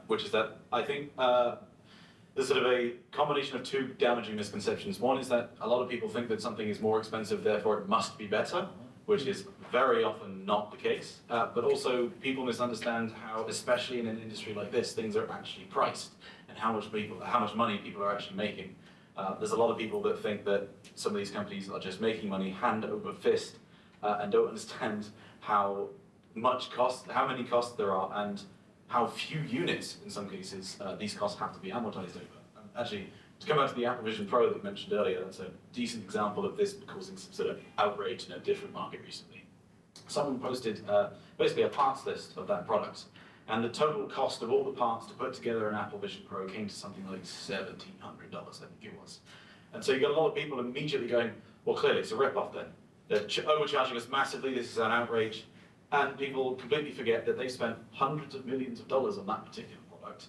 which is that I think there's sort of a combination of two damaging misconceptions. One is that a lot of people think that something is more expensive, therefore it must be better, which is very often not the case. But also people misunderstand how, especially in an industry like this, things are actually priced and how much money people are actually making. There's a lot of people that think that some of these companies are just making money hand over fist and don't understand how many costs there are and how few units, in some cases, these costs have to be amortized over. Actually, to come back to the Apple Vision Pro that we mentioned earlier, that's a decent example of this causing some sort of outrage in a different market recently. Someone posted basically a parts list of that product, and the total cost of all the parts to put together an Apple Vision Pro came to something like $1,700, I think it was. And so you got a lot of people immediately going, well, clearly it's a rip-off then. They're overcharging us massively, this is an outrage. And people completely forget that they spent hundreds of millions of dollars on that particular product,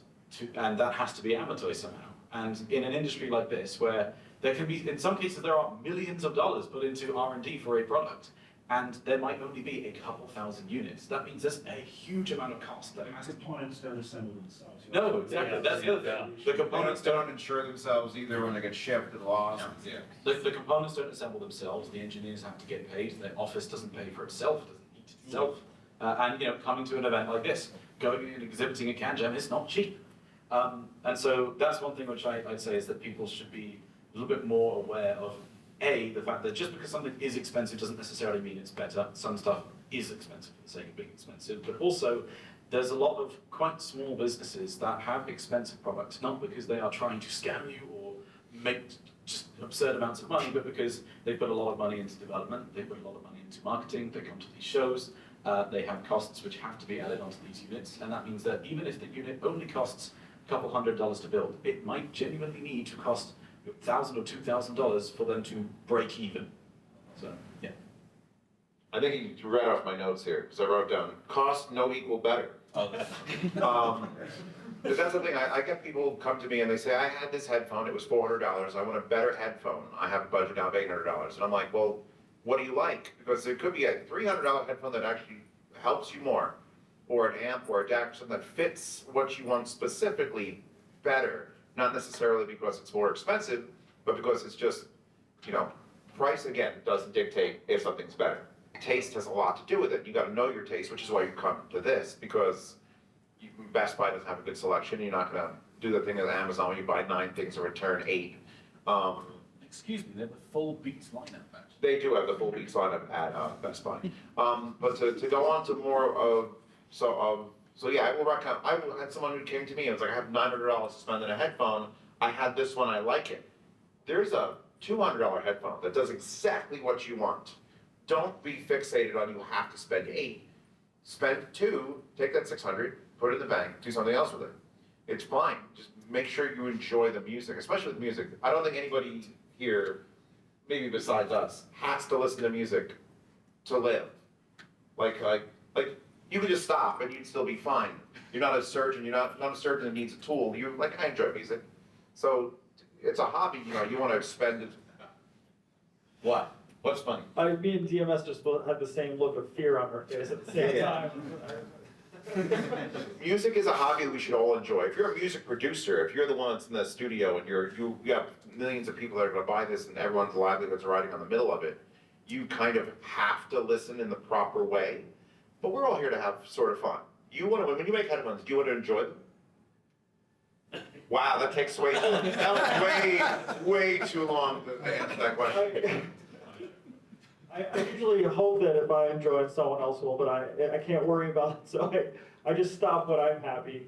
and that has to be amortized somehow. And in an industry like this, where there can be, in some cases, there are millions of dollars put into R&D for a product, and there might only be a couple thousand units. That means there's a huge amount of cost there. Components don't assemble themselves. No, exactly. That's the other thing. The components don't insure themselves either when they get shipped and lost. Yeah. The components don't assemble themselves. The engineers have to get paid. Their office doesn't pay for itself. It doesn't eat itself. And coming to an event like this, going and exhibiting at CanJam is not cheap. And so that's one thing which I'd say is that people should be a little bit more aware of, A, the fact that just because something is expensive doesn't necessarily mean it's better. Some stuff is expensive for the sake of being expensive, but also there's a lot of quite small businesses that have expensive products, not because they are trying to scam you or make just absurd amounts of money, but because they put a lot of money into development, they put a lot of money into marketing, they come to these shows, they have costs which have to be added onto these units, and that means that even if the unit only costs a couple $100 to build, it might genuinely need to cost $1,000 or $2,000 for them to break even. So, yeah. I think you read off my notes here, because I wrote down, cost no equal better. Because that's the thing, I get people come to me and they say, I had this headphone, it was $400, I want a better headphone. I have a budget now of $800. And I'm like, well, what do you like? Because there could be a $300 headphone that actually helps you more, or an amp or a DAC or something that fits what you want specifically better. Not necessarily because it's more expensive, but because it's just, price again doesn't dictate if something's better. Taste has a lot to do with it. You got to know your taste, which is why you come to this, because Best Buy doesn't have a good selection. You're not going to do the thing at Amazon where you buy 9 things and return 8. Excuse me, they have the full Beats lineup, actually. They do have the full Beats lineup at Best Buy. But to go on to more of, so yeah, I had someone who came to me and was like, I have $900 to spend on a headphone. I had this one, I like it. There's a $200 headphone that does exactly what you want. Don't be fixated on you have to spend 8. Spend 2, take that 600, put it in the bank, do something else with it. It's fine. Just make sure you enjoy the music, especially with music. I don't think anybody here, maybe besides us, has to listen to music to live. Like you could just stop and you'd still be fine. You're not a surgeon. You're not a surgeon that needs a tool. You're like, I enjoy music. So it's a hobby. You want to spend it. What? What's funny? Me and DMS just both had the same look of fear on our face at the same time. Music is a hobby that we should all enjoy. If you're a music producer, if you're the one that's in the studio and you have millions of people that are going to buy this and everyone's livelihoods are riding on the middle of it, you kind of have to listen in the proper way. But we're all here to have sort of fun. When you make headphones, do you want to enjoy them? Wow, that takes way too long to answer that question. I usually hope that if I enjoy it, someone else will, but I can't worry about it, so I just stop when I'm happy.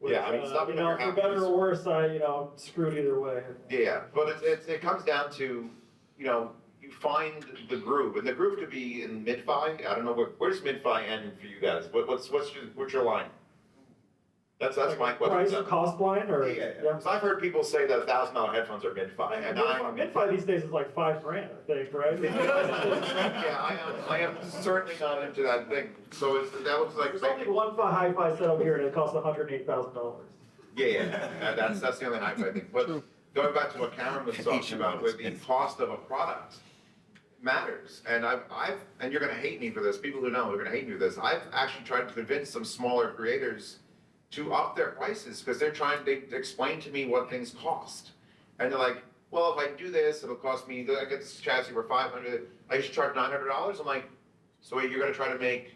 Yeah, I mean, stop when you're for happy. better or worse, I'm screwed either way. Yeah, but it comes down to, you find the groove, and the groove could be in mid-fi. I don't know where's mid-fi end for you guys. What's your line? That's my question. Price cost line, or yeah. Because I've heard people say that $1,000 headphones are mid-fi, and mid-fi these days is like $5,000, I think, right? Yeah, I am certainly not into that thing. So that was like. There's only one hi-fi set up here, and it costs $108,000. Yeah, that's the only hi-fi thing. But going back to what Cameron was talking about, with the cost of a product matters. And and you're going to hate me for this. People who know are going to hate me for this. I've actually tried to convince some smaller creators to up their prices because they explain to me what things cost. And they're like, well, if I do this, it'll cost me, I get this chassis for $500, I should charge $900. I'm like, so wait, you're gonna try to make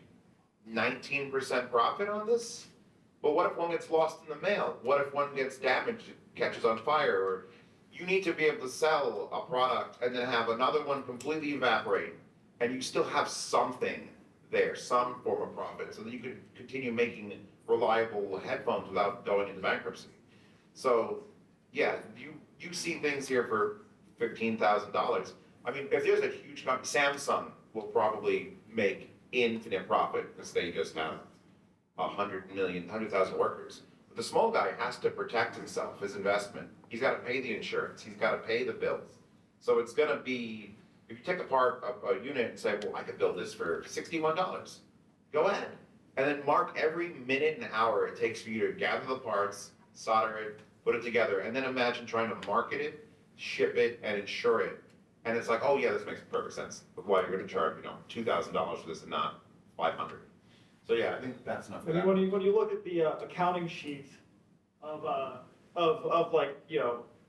19% profit on this? But what if one gets lost in the mail? What if one gets damaged, catches on fire? Or you need to be able to sell a product and then have another one completely evaporate, and you still have something there, some form of profit, so that you can continue making reliable headphones without going into bankruptcy. So, yeah, you see things here for $15,000. I mean, if there's a huge company, Samsung will probably make infinite profit because they just have 100,000 workers. But the small guy has to protect himself, his investment. He's got to pay the insurance. He's got to pay the bills. So it's going to be, if you take apart a unit and say, well, I could build this for $61, go ahead. And then mark every minute and hour it takes for you to gather the parts, solder it, put it together, and then imagine trying to market it, ship it, and insure it. And it's like, oh yeah, this makes perfect sense. But why you're gonna charge, $2,000 for this and not 500? So yeah, I think that's enough for that. When you look at the accounting sheet of like,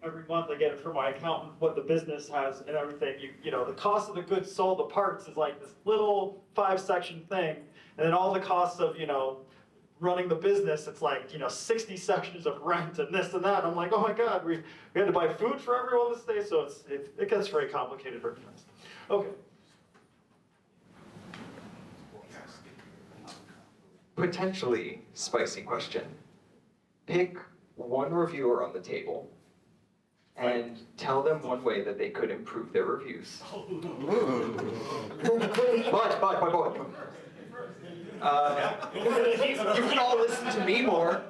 every month I get it from my accountant, what the business has and everything, the cost of the goods sold, the parts is like this little 5-section thing. And then all the costs of, running the business, it's like, 60 sections of rent and this and that. And I'm like, oh my God, we had to buy food for everyone this day. So it gets very complicated very fast. Okay. Potentially spicy question. Pick one reviewer on the table and tell them one way that they could improve their reviews. But. You can all listen to me more.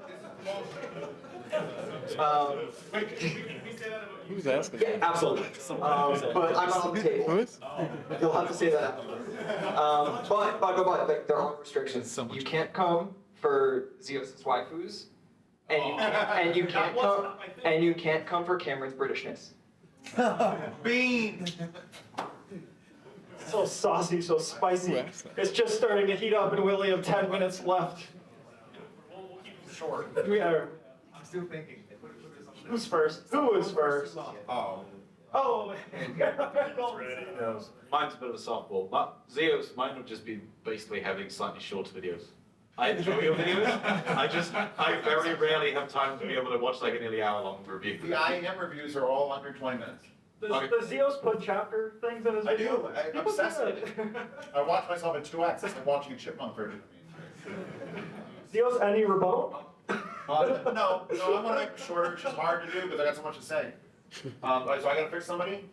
Who's asking? Yeah, absolutely. But I'm not on the table. You'll have to say that afterwards. But there are restrictions. You can't come for Zeos' waifus, and you can't come for Cameron's Britishness. Bean! So saucy, so spicy. It's just starting to heat up and we only have 10 minutes left. We'll keep it short. I'm still thinking. Who's first? Who is first? Oh. Oh, Mine's a bit of a softball, but Zeos, mine would just be basically having slightly shorter videos. I enjoy your videos. I very rarely have time to be able to watch like a nearly hour-long review. The IM reviews are all under 20 minutes. Does Zeos put chapter things in his video? I do. I'm obsessed with it. I watch myself in 2x. It's like watching a chipmunk version of me. Zeos, any rebuttal? No, I want to make it shorter, which is hard to do because I got so much to say. So I got to fix somebody?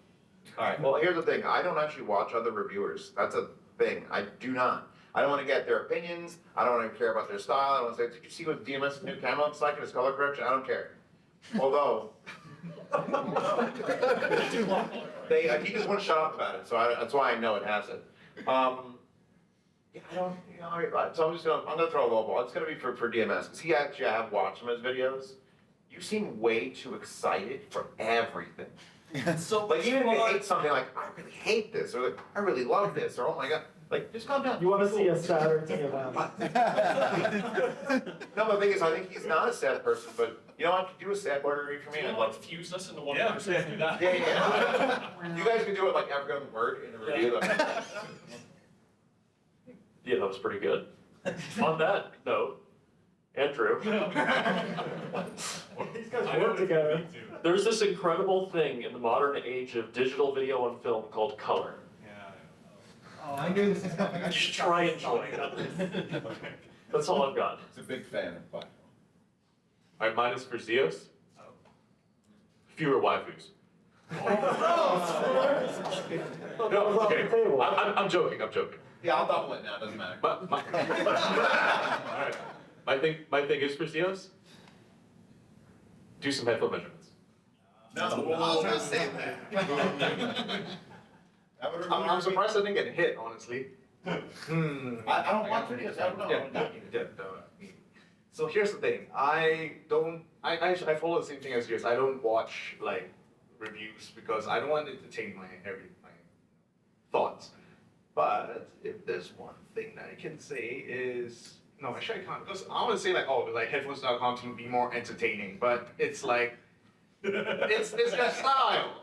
All right, well, here's the thing. I don't actually watch other reviewers. That's a thing. I do not. I don't want to get their opinions. I don't want to care about their style. I don't want to say, did you see what DMS new camera looks like in its color correction? I don't care. Although, he just won't shut up about it, so that's why I know it has it. Yeah, I don't, so I'm gonna throw a low ball. It's gonna be for DMS, because he actually, I have watched some of his videos. You seem way too excited for everything. So like, even if you hate something, like, I really hate this, or like, I really love this, or oh my God, like, just calm down. You want to see a sadder TMS? No, but the thing is, I think he's not a sad person, but you know what, you do a sad word review for me, and like, fuse us into one Yeah, person? do that. yeah. You guys can do it like every other word in a review. Yeah, that was pretty good. On that note, Andrew. These guys work together. There's this incredible thing in the modern age of digital video and film called color. Oh, I knew this was coming. You should try and join it. That's all I've got. He's a big fan of Bifrost. All right, mine is for Zeos. Fewer waifus. No, okay. I'm joking. Yeah, I'll double it now, doesn't matter. Alright. My thing is for Zeos. Do some headphone measurements. No, I was gonna say that. I'm surprised I didn't get hit, honestly. I don't watch videos, I don't know. So here's the thing, I follow the same thing as yours. I don't watch like reviews because I don't want to entertain my thoughts. But if there's one thing that I can say is, no, actually I can't, because I want to say like, oh, like headphones.com to be more entertaining, but it's like, it's their style,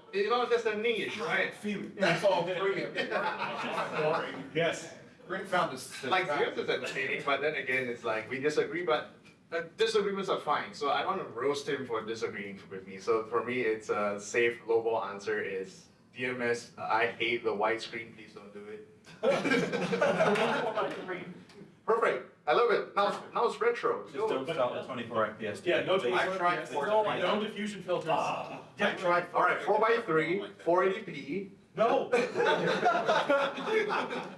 that's their niche, right? That's all three of them. Yes. Rick found this. Like yours is entertaining, but then again, it's like we disagree, but disagreements are fine. So I want to roast him for disagreeing with me. So for me, it's a safe lowball answer is DMS. I hate the widescreen. Please don't do it. Perfect. I love it. Now it's retro. Just don't stop at 24 FPS. Yeah, no I tried no diffusion filters. I tried. All right, 4x3, 480p. No.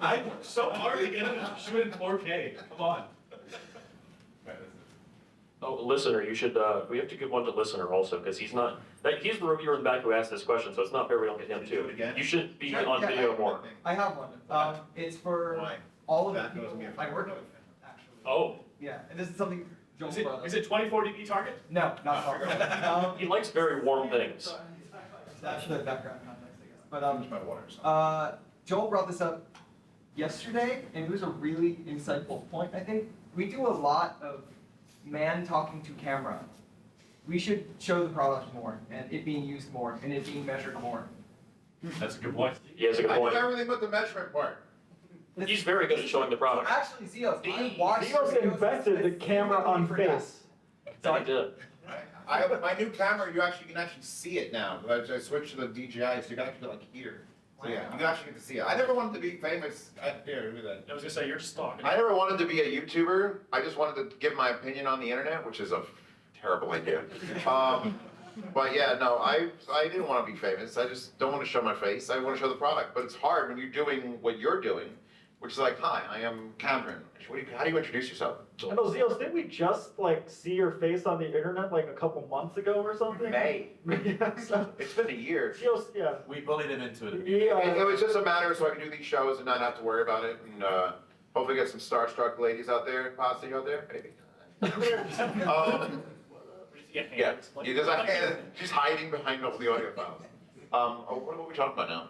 I'm so hard to get him to shoot in 4K. Come on. Oh, listener, you should, we have to give one to listener also, because he's not, he's the reviewer in the back who asked this question, so it's not fair we don't get him too. You should be on video more. I have one. It's for all of the people I work with, actually. Oh. Yeah, and this is something Joel brought up. Is it 24dB target? No, not at all. He likes very warm things. That's the background context, But My water. Joel brought this up yesterday, and it was a really insightful point. I think we do a lot of man talking to camera. We should show the product more, and it being used more, and it being measured more. That's a good point. He has a good I do point. everything but the measurement part. He's very good at showing the product. Actually, Zeos, I watched Zeos videos invented the and camera on forgot. face. That he did. I have my new camera. You can actually see it now. I switched to the DJI, so you can actually like here. So yeah, you can actually get to see it. I never wanted to be famous. Here, look at that. I was gonna say, you're just talking. I never wanted to be a YouTuber. I just wanted to give my opinion on the internet, which is a terrible idea. But yeah, no, I didn't want to be famous. I just don't want to show my face. I want to show the product. But it's hard when you're doing what you're doing, which is like, hi, I am Cameron. How do you introduce yourself? I know, Zeos, didn't we just like see your face on the internet like a couple months ago or something? May. Yeah, so- It's been a year. Zeos, yeah. We bullied him into it. It was just a matter so I can do these shows and not have to worry about it, and hopefully get some starstruck ladies out there, posse out there, maybe. Yeah, she's hiding behind all the audio files. What are we talking about now?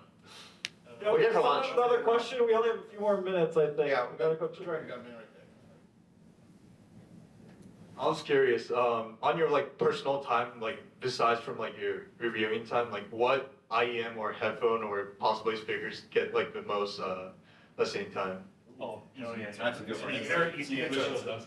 Yeah, We're here for so lunch. Another question. We only have a few more minutes, I think. Yeah, we gotta go to You got a minute right there. I was curious, on your like personal time, like besides from like your reviewing time, like what IEM or headphone or possibly speakers get like the most listening time? Oh, yeah, that's a good one. Very easy to show stuff.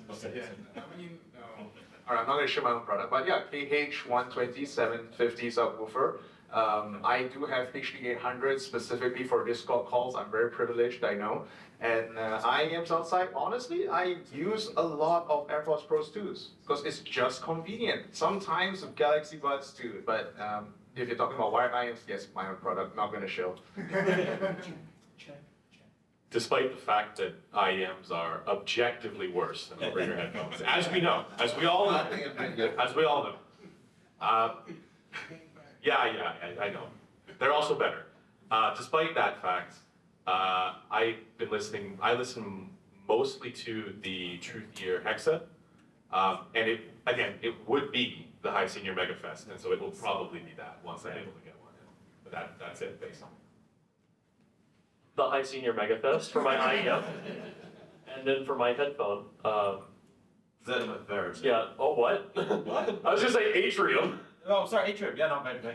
Alright, I'm not gonna show my own product, but yeah, KH-120 750 subwoofer. I do have HD-800 specifically for Discord calls. I'm very privileged, I know. And IEMs outside, honestly, I use a lot of AirPods Pro 2s because it's just convenient. Sometimes with Galaxy Buds too, but if you're talking about wired IEMs, yes, my own product, not gonna show. Despite the fact that IEMs are objectively worse than over-ear headphones, as we know, as we all know, I know. They're also better. Despite that fact, I listen mostly to the Truth Ear headset, and it would be the High Senior MegaFest, and so it will probably be that once I'm able to get one. But that's it, basically. The High Senior MegaFest for my IEM, and then for my headphone. ZMF Barrett. Yeah. Oh, what? What? I was gonna say Atrium. Oh, sorry, Atrium. Yeah, no, maybe.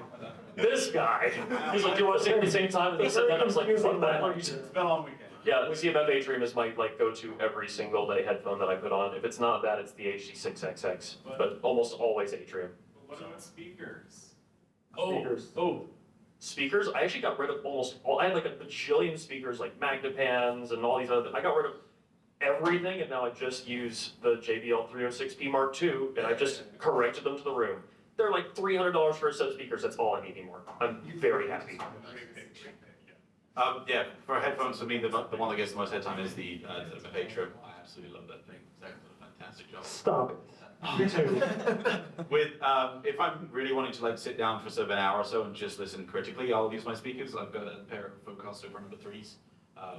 This guy. He's like, do you want to say it at the same time? And he said that. I was like, fuck that. It's been a long weekend. Yeah, the ZMF Atrium is my like go-to every single day headphone that I put on. If it's not that, it's the HD6XX, but almost always Atrium. What about speakers? Speakers? I actually got rid of almost all. I had like a bajillion speakers, like Magnapans and all these other. I got rid of everything, and now I just use the JBL 306P Mark II, and I just corrected them to the room. They're like $300 for a set of speakers. That's all I need anymore. I'm very happy. Yeah, for headphones, for me, the one that gets the most head time is the ZMF Atrium. I absolutely love that thing. Zach did a fantastic job. Stop it. With if I'm really wanting to like sit down for sort of an hour or so and just listen critically, I'll use my speakers. I've got a pair of Focaster number 3s,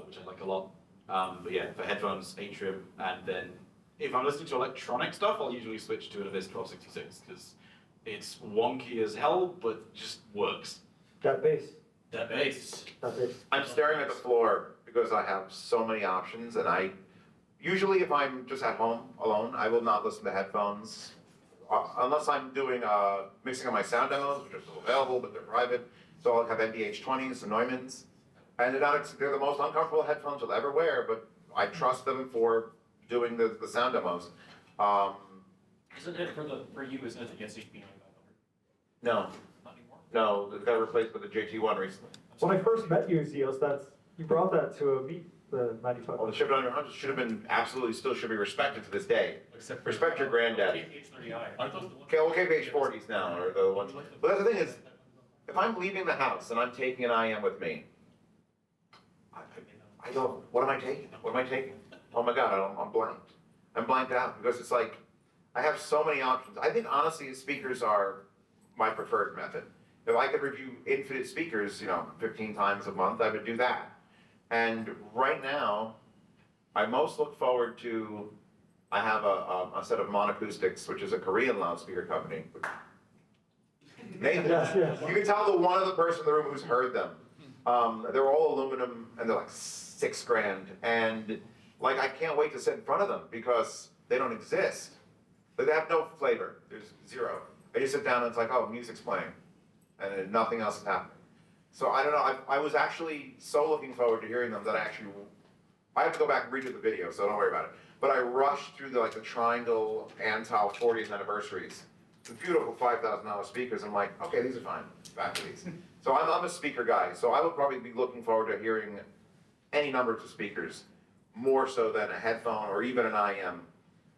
which I like a lot. But yeah, for headphones, Atrium, and then if I'm listening to electronic stuff, I'll usually switch to an Abyss 1266 because it's wonky as hell, but just works. That bass. That bass. That bass. I'm staring at the floor because I have so many options, and usually if I'm just at home alone, I will not listen to headphones unless I'm doing mixing on my sound demos, which are still available, but they're private. So I'll have NDH-20s and Neumanns, and they're the most uncomfortable headphones you'll ever wear, but I trust them for doing the sound demos. Isn't it for you? Isn't it the SHP 9500? No, Not anymore. no, it got replaced with the JT1 recently. When I first met you, Zeos, you brought that to a meet, the 95. Well, the Ship It On Your Hunches should have been absolutely still should be respected to this day. Except for Respect your granddad. KH-3A. Aren't those the ones? Okay, well, KPH-40s now are the ones. But that's the thing is, if I'm leaving the house and I'm taking an IM with me, I go, what am I taking? What am I taking? Oh my God, I'm blanked. I'm blanked out because it's like, I have so many options. I think honestly, speakers are my preferred method. If I could review infinite speakers, 15 times a month, I would do that. And right now, I most look forward to, I have a set of Monacoustics, which is a Korean loudspeaker company. Nathan, Yes. you can tell the one other person in the room who's heard them. They're all aluminum and they're like $6,000. And like, I can't wait to sit in front of them because they don't exist. They have no flavor. There's zero. And you sit down and it's like, oh, music's playing. And then nothing else is happening. So I don't know, I was actually so looking forward to hearing them that I have to go back and redo the video, so don't worry about it. But I rushed through the Triangle Antal 40th anniversaries. The beautiful $5,000 speakers. I'm like, okay, these are fine. Back to these. So I'm a speaker guy, so I would probably be looking forward to hearing any numbers of speakers, more so than a headphone or even an IM.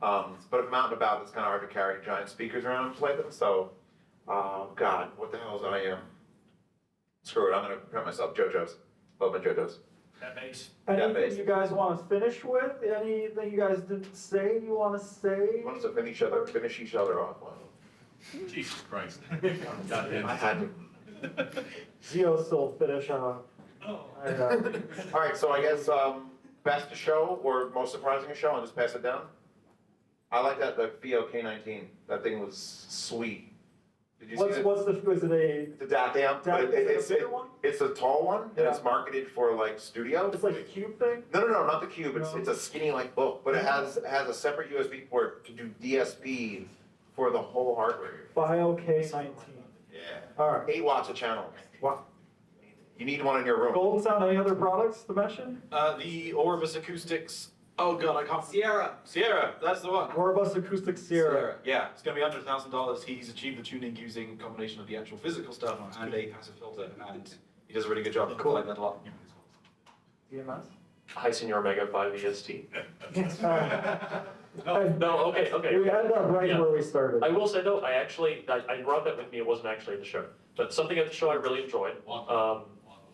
But if I'm out and about, it's kind of hard to carry giant speakers around and play them. So, God, what the hell is IM? Screw it, I'm gonna print myself JoJo's. Love my JoJo's. That bass. Anything you guys want to finish with? Anything you guys didn't say you want to say? Who wants to finish each other off? Jesus Christ. I had to. Zeos will finish on. All right, so I guess best show or most surprising show, I'll just pass it down. I like the FIO K19. That thing was sweet. Did you see it? Was it a? It's a DAC amp, but Is it a bigger one? it's a tall one, and it's marketed for like studio. It's like a cube thing? No, not the cube. It's a skinny like book, but it has a separate USB port to do DSP for the whole hardware. FIO K19. Yeah. All right. 8 watts a channel. Wow. You need one in your room. GoldenSound, any other products to mention? The Orbis Acoustics. Oh god, I can't. Sierra, that's the one. Orbis Acoustic Sierra. Yeah, it's going to be under $1,000. He's achieved the tuning using a combination of the actual physical stuff and a passive filter, and he does a really good job. Cool. I like that a lot. DMS? High Senior Omega 5 EST. No, okay. We ended up right where we started. I will say though, I brought that with me, it wasn't actually at the show. But something at the show I really enjoyed, Juan,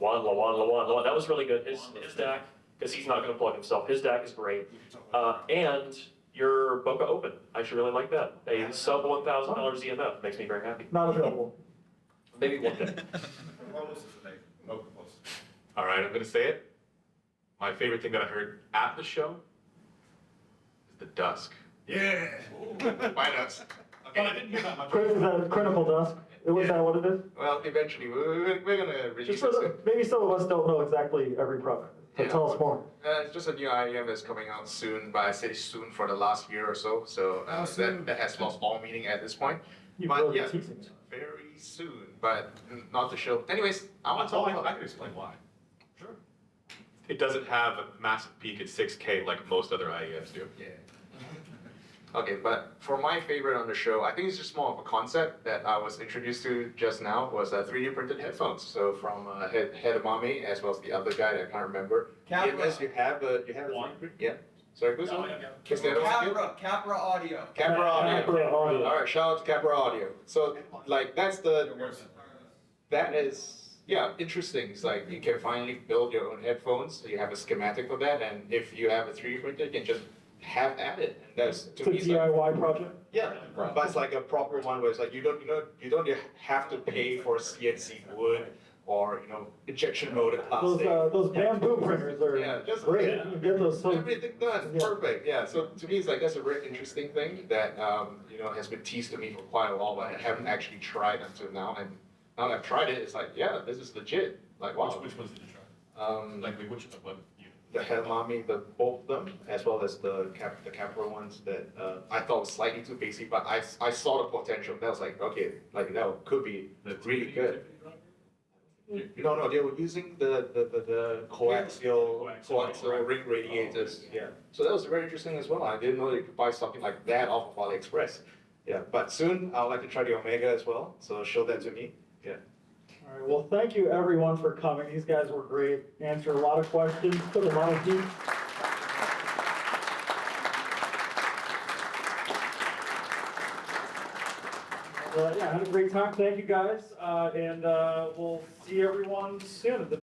that was really good. His DAC, because he's not gonna plug himself, his DAC is great. And your Boca Open, I actually really like that. A sub $1,000 ZMF makes me very happy. Not available. Maybe one day. All right, I'm gonna say it. My favorite thing that I heard at the show is the Dusk. Yeah. Why not? But I didn't hear that much. Is that Crinacle Dusk? Is that what it is? Well, eventually, we're gonna release Just for it. maybe some of us don't know exactly every product. So tell us more. It's just a new IEM that's coming out soon, but I say soon for the last year or so. So that has lost all meaning at this point. But yeah, very soon, but not the show. Anyways, I want to talk about. I can explain why. Sure. It doesn't have a massive peak at 6K like most other IEMs do. Yeah. Okay, but for my favorite on the show, I think it's just more of a concept that I was introduced to just now was 3D printed headphones. So from Hedamame as well as the other guy that I can't remember. Yes, you have a yeah. Sorry, who's on? Capra Audio. Capra Audio. All right, shout out to Capra Audio. So like that is interesting. It's like you can finally build your own headphones. So you have a schematic for that, and if you have a 3D printer, you can just have at it. And that's to me It's a DIY project? Yeah, but it's like a proper one where it's like you don't have to pay for CNC wood or injection molded plastic. Those bamboo printers are great. You can get those. Everything done, perfect. Yeah. So to me, it's like that's a very interesting thing that has been teased to me for quite a while, but I haven't actually tried until now. And now that I've tried it, it's like this is legit. Like wow. Which ones did you try? Which one? The Hedamame, both of them, as well as the Capra ones that I thought was slightly too basic, but I saw the potential. That was like, okay, like that could be really good. No, they were using the coaxial ring radiators. Yeah. So that was very interesting as well. I didn't know you could buy something like that off of AliExpress. Yeah, but soon I'd like to try the Omega as well. So show that to me. Yeah. All right, well, thank you everyone for coming. These guys were great, answered a lot of questions, put a lot of heat. I had a great time. Thank you guys, and we'll see everyone soon.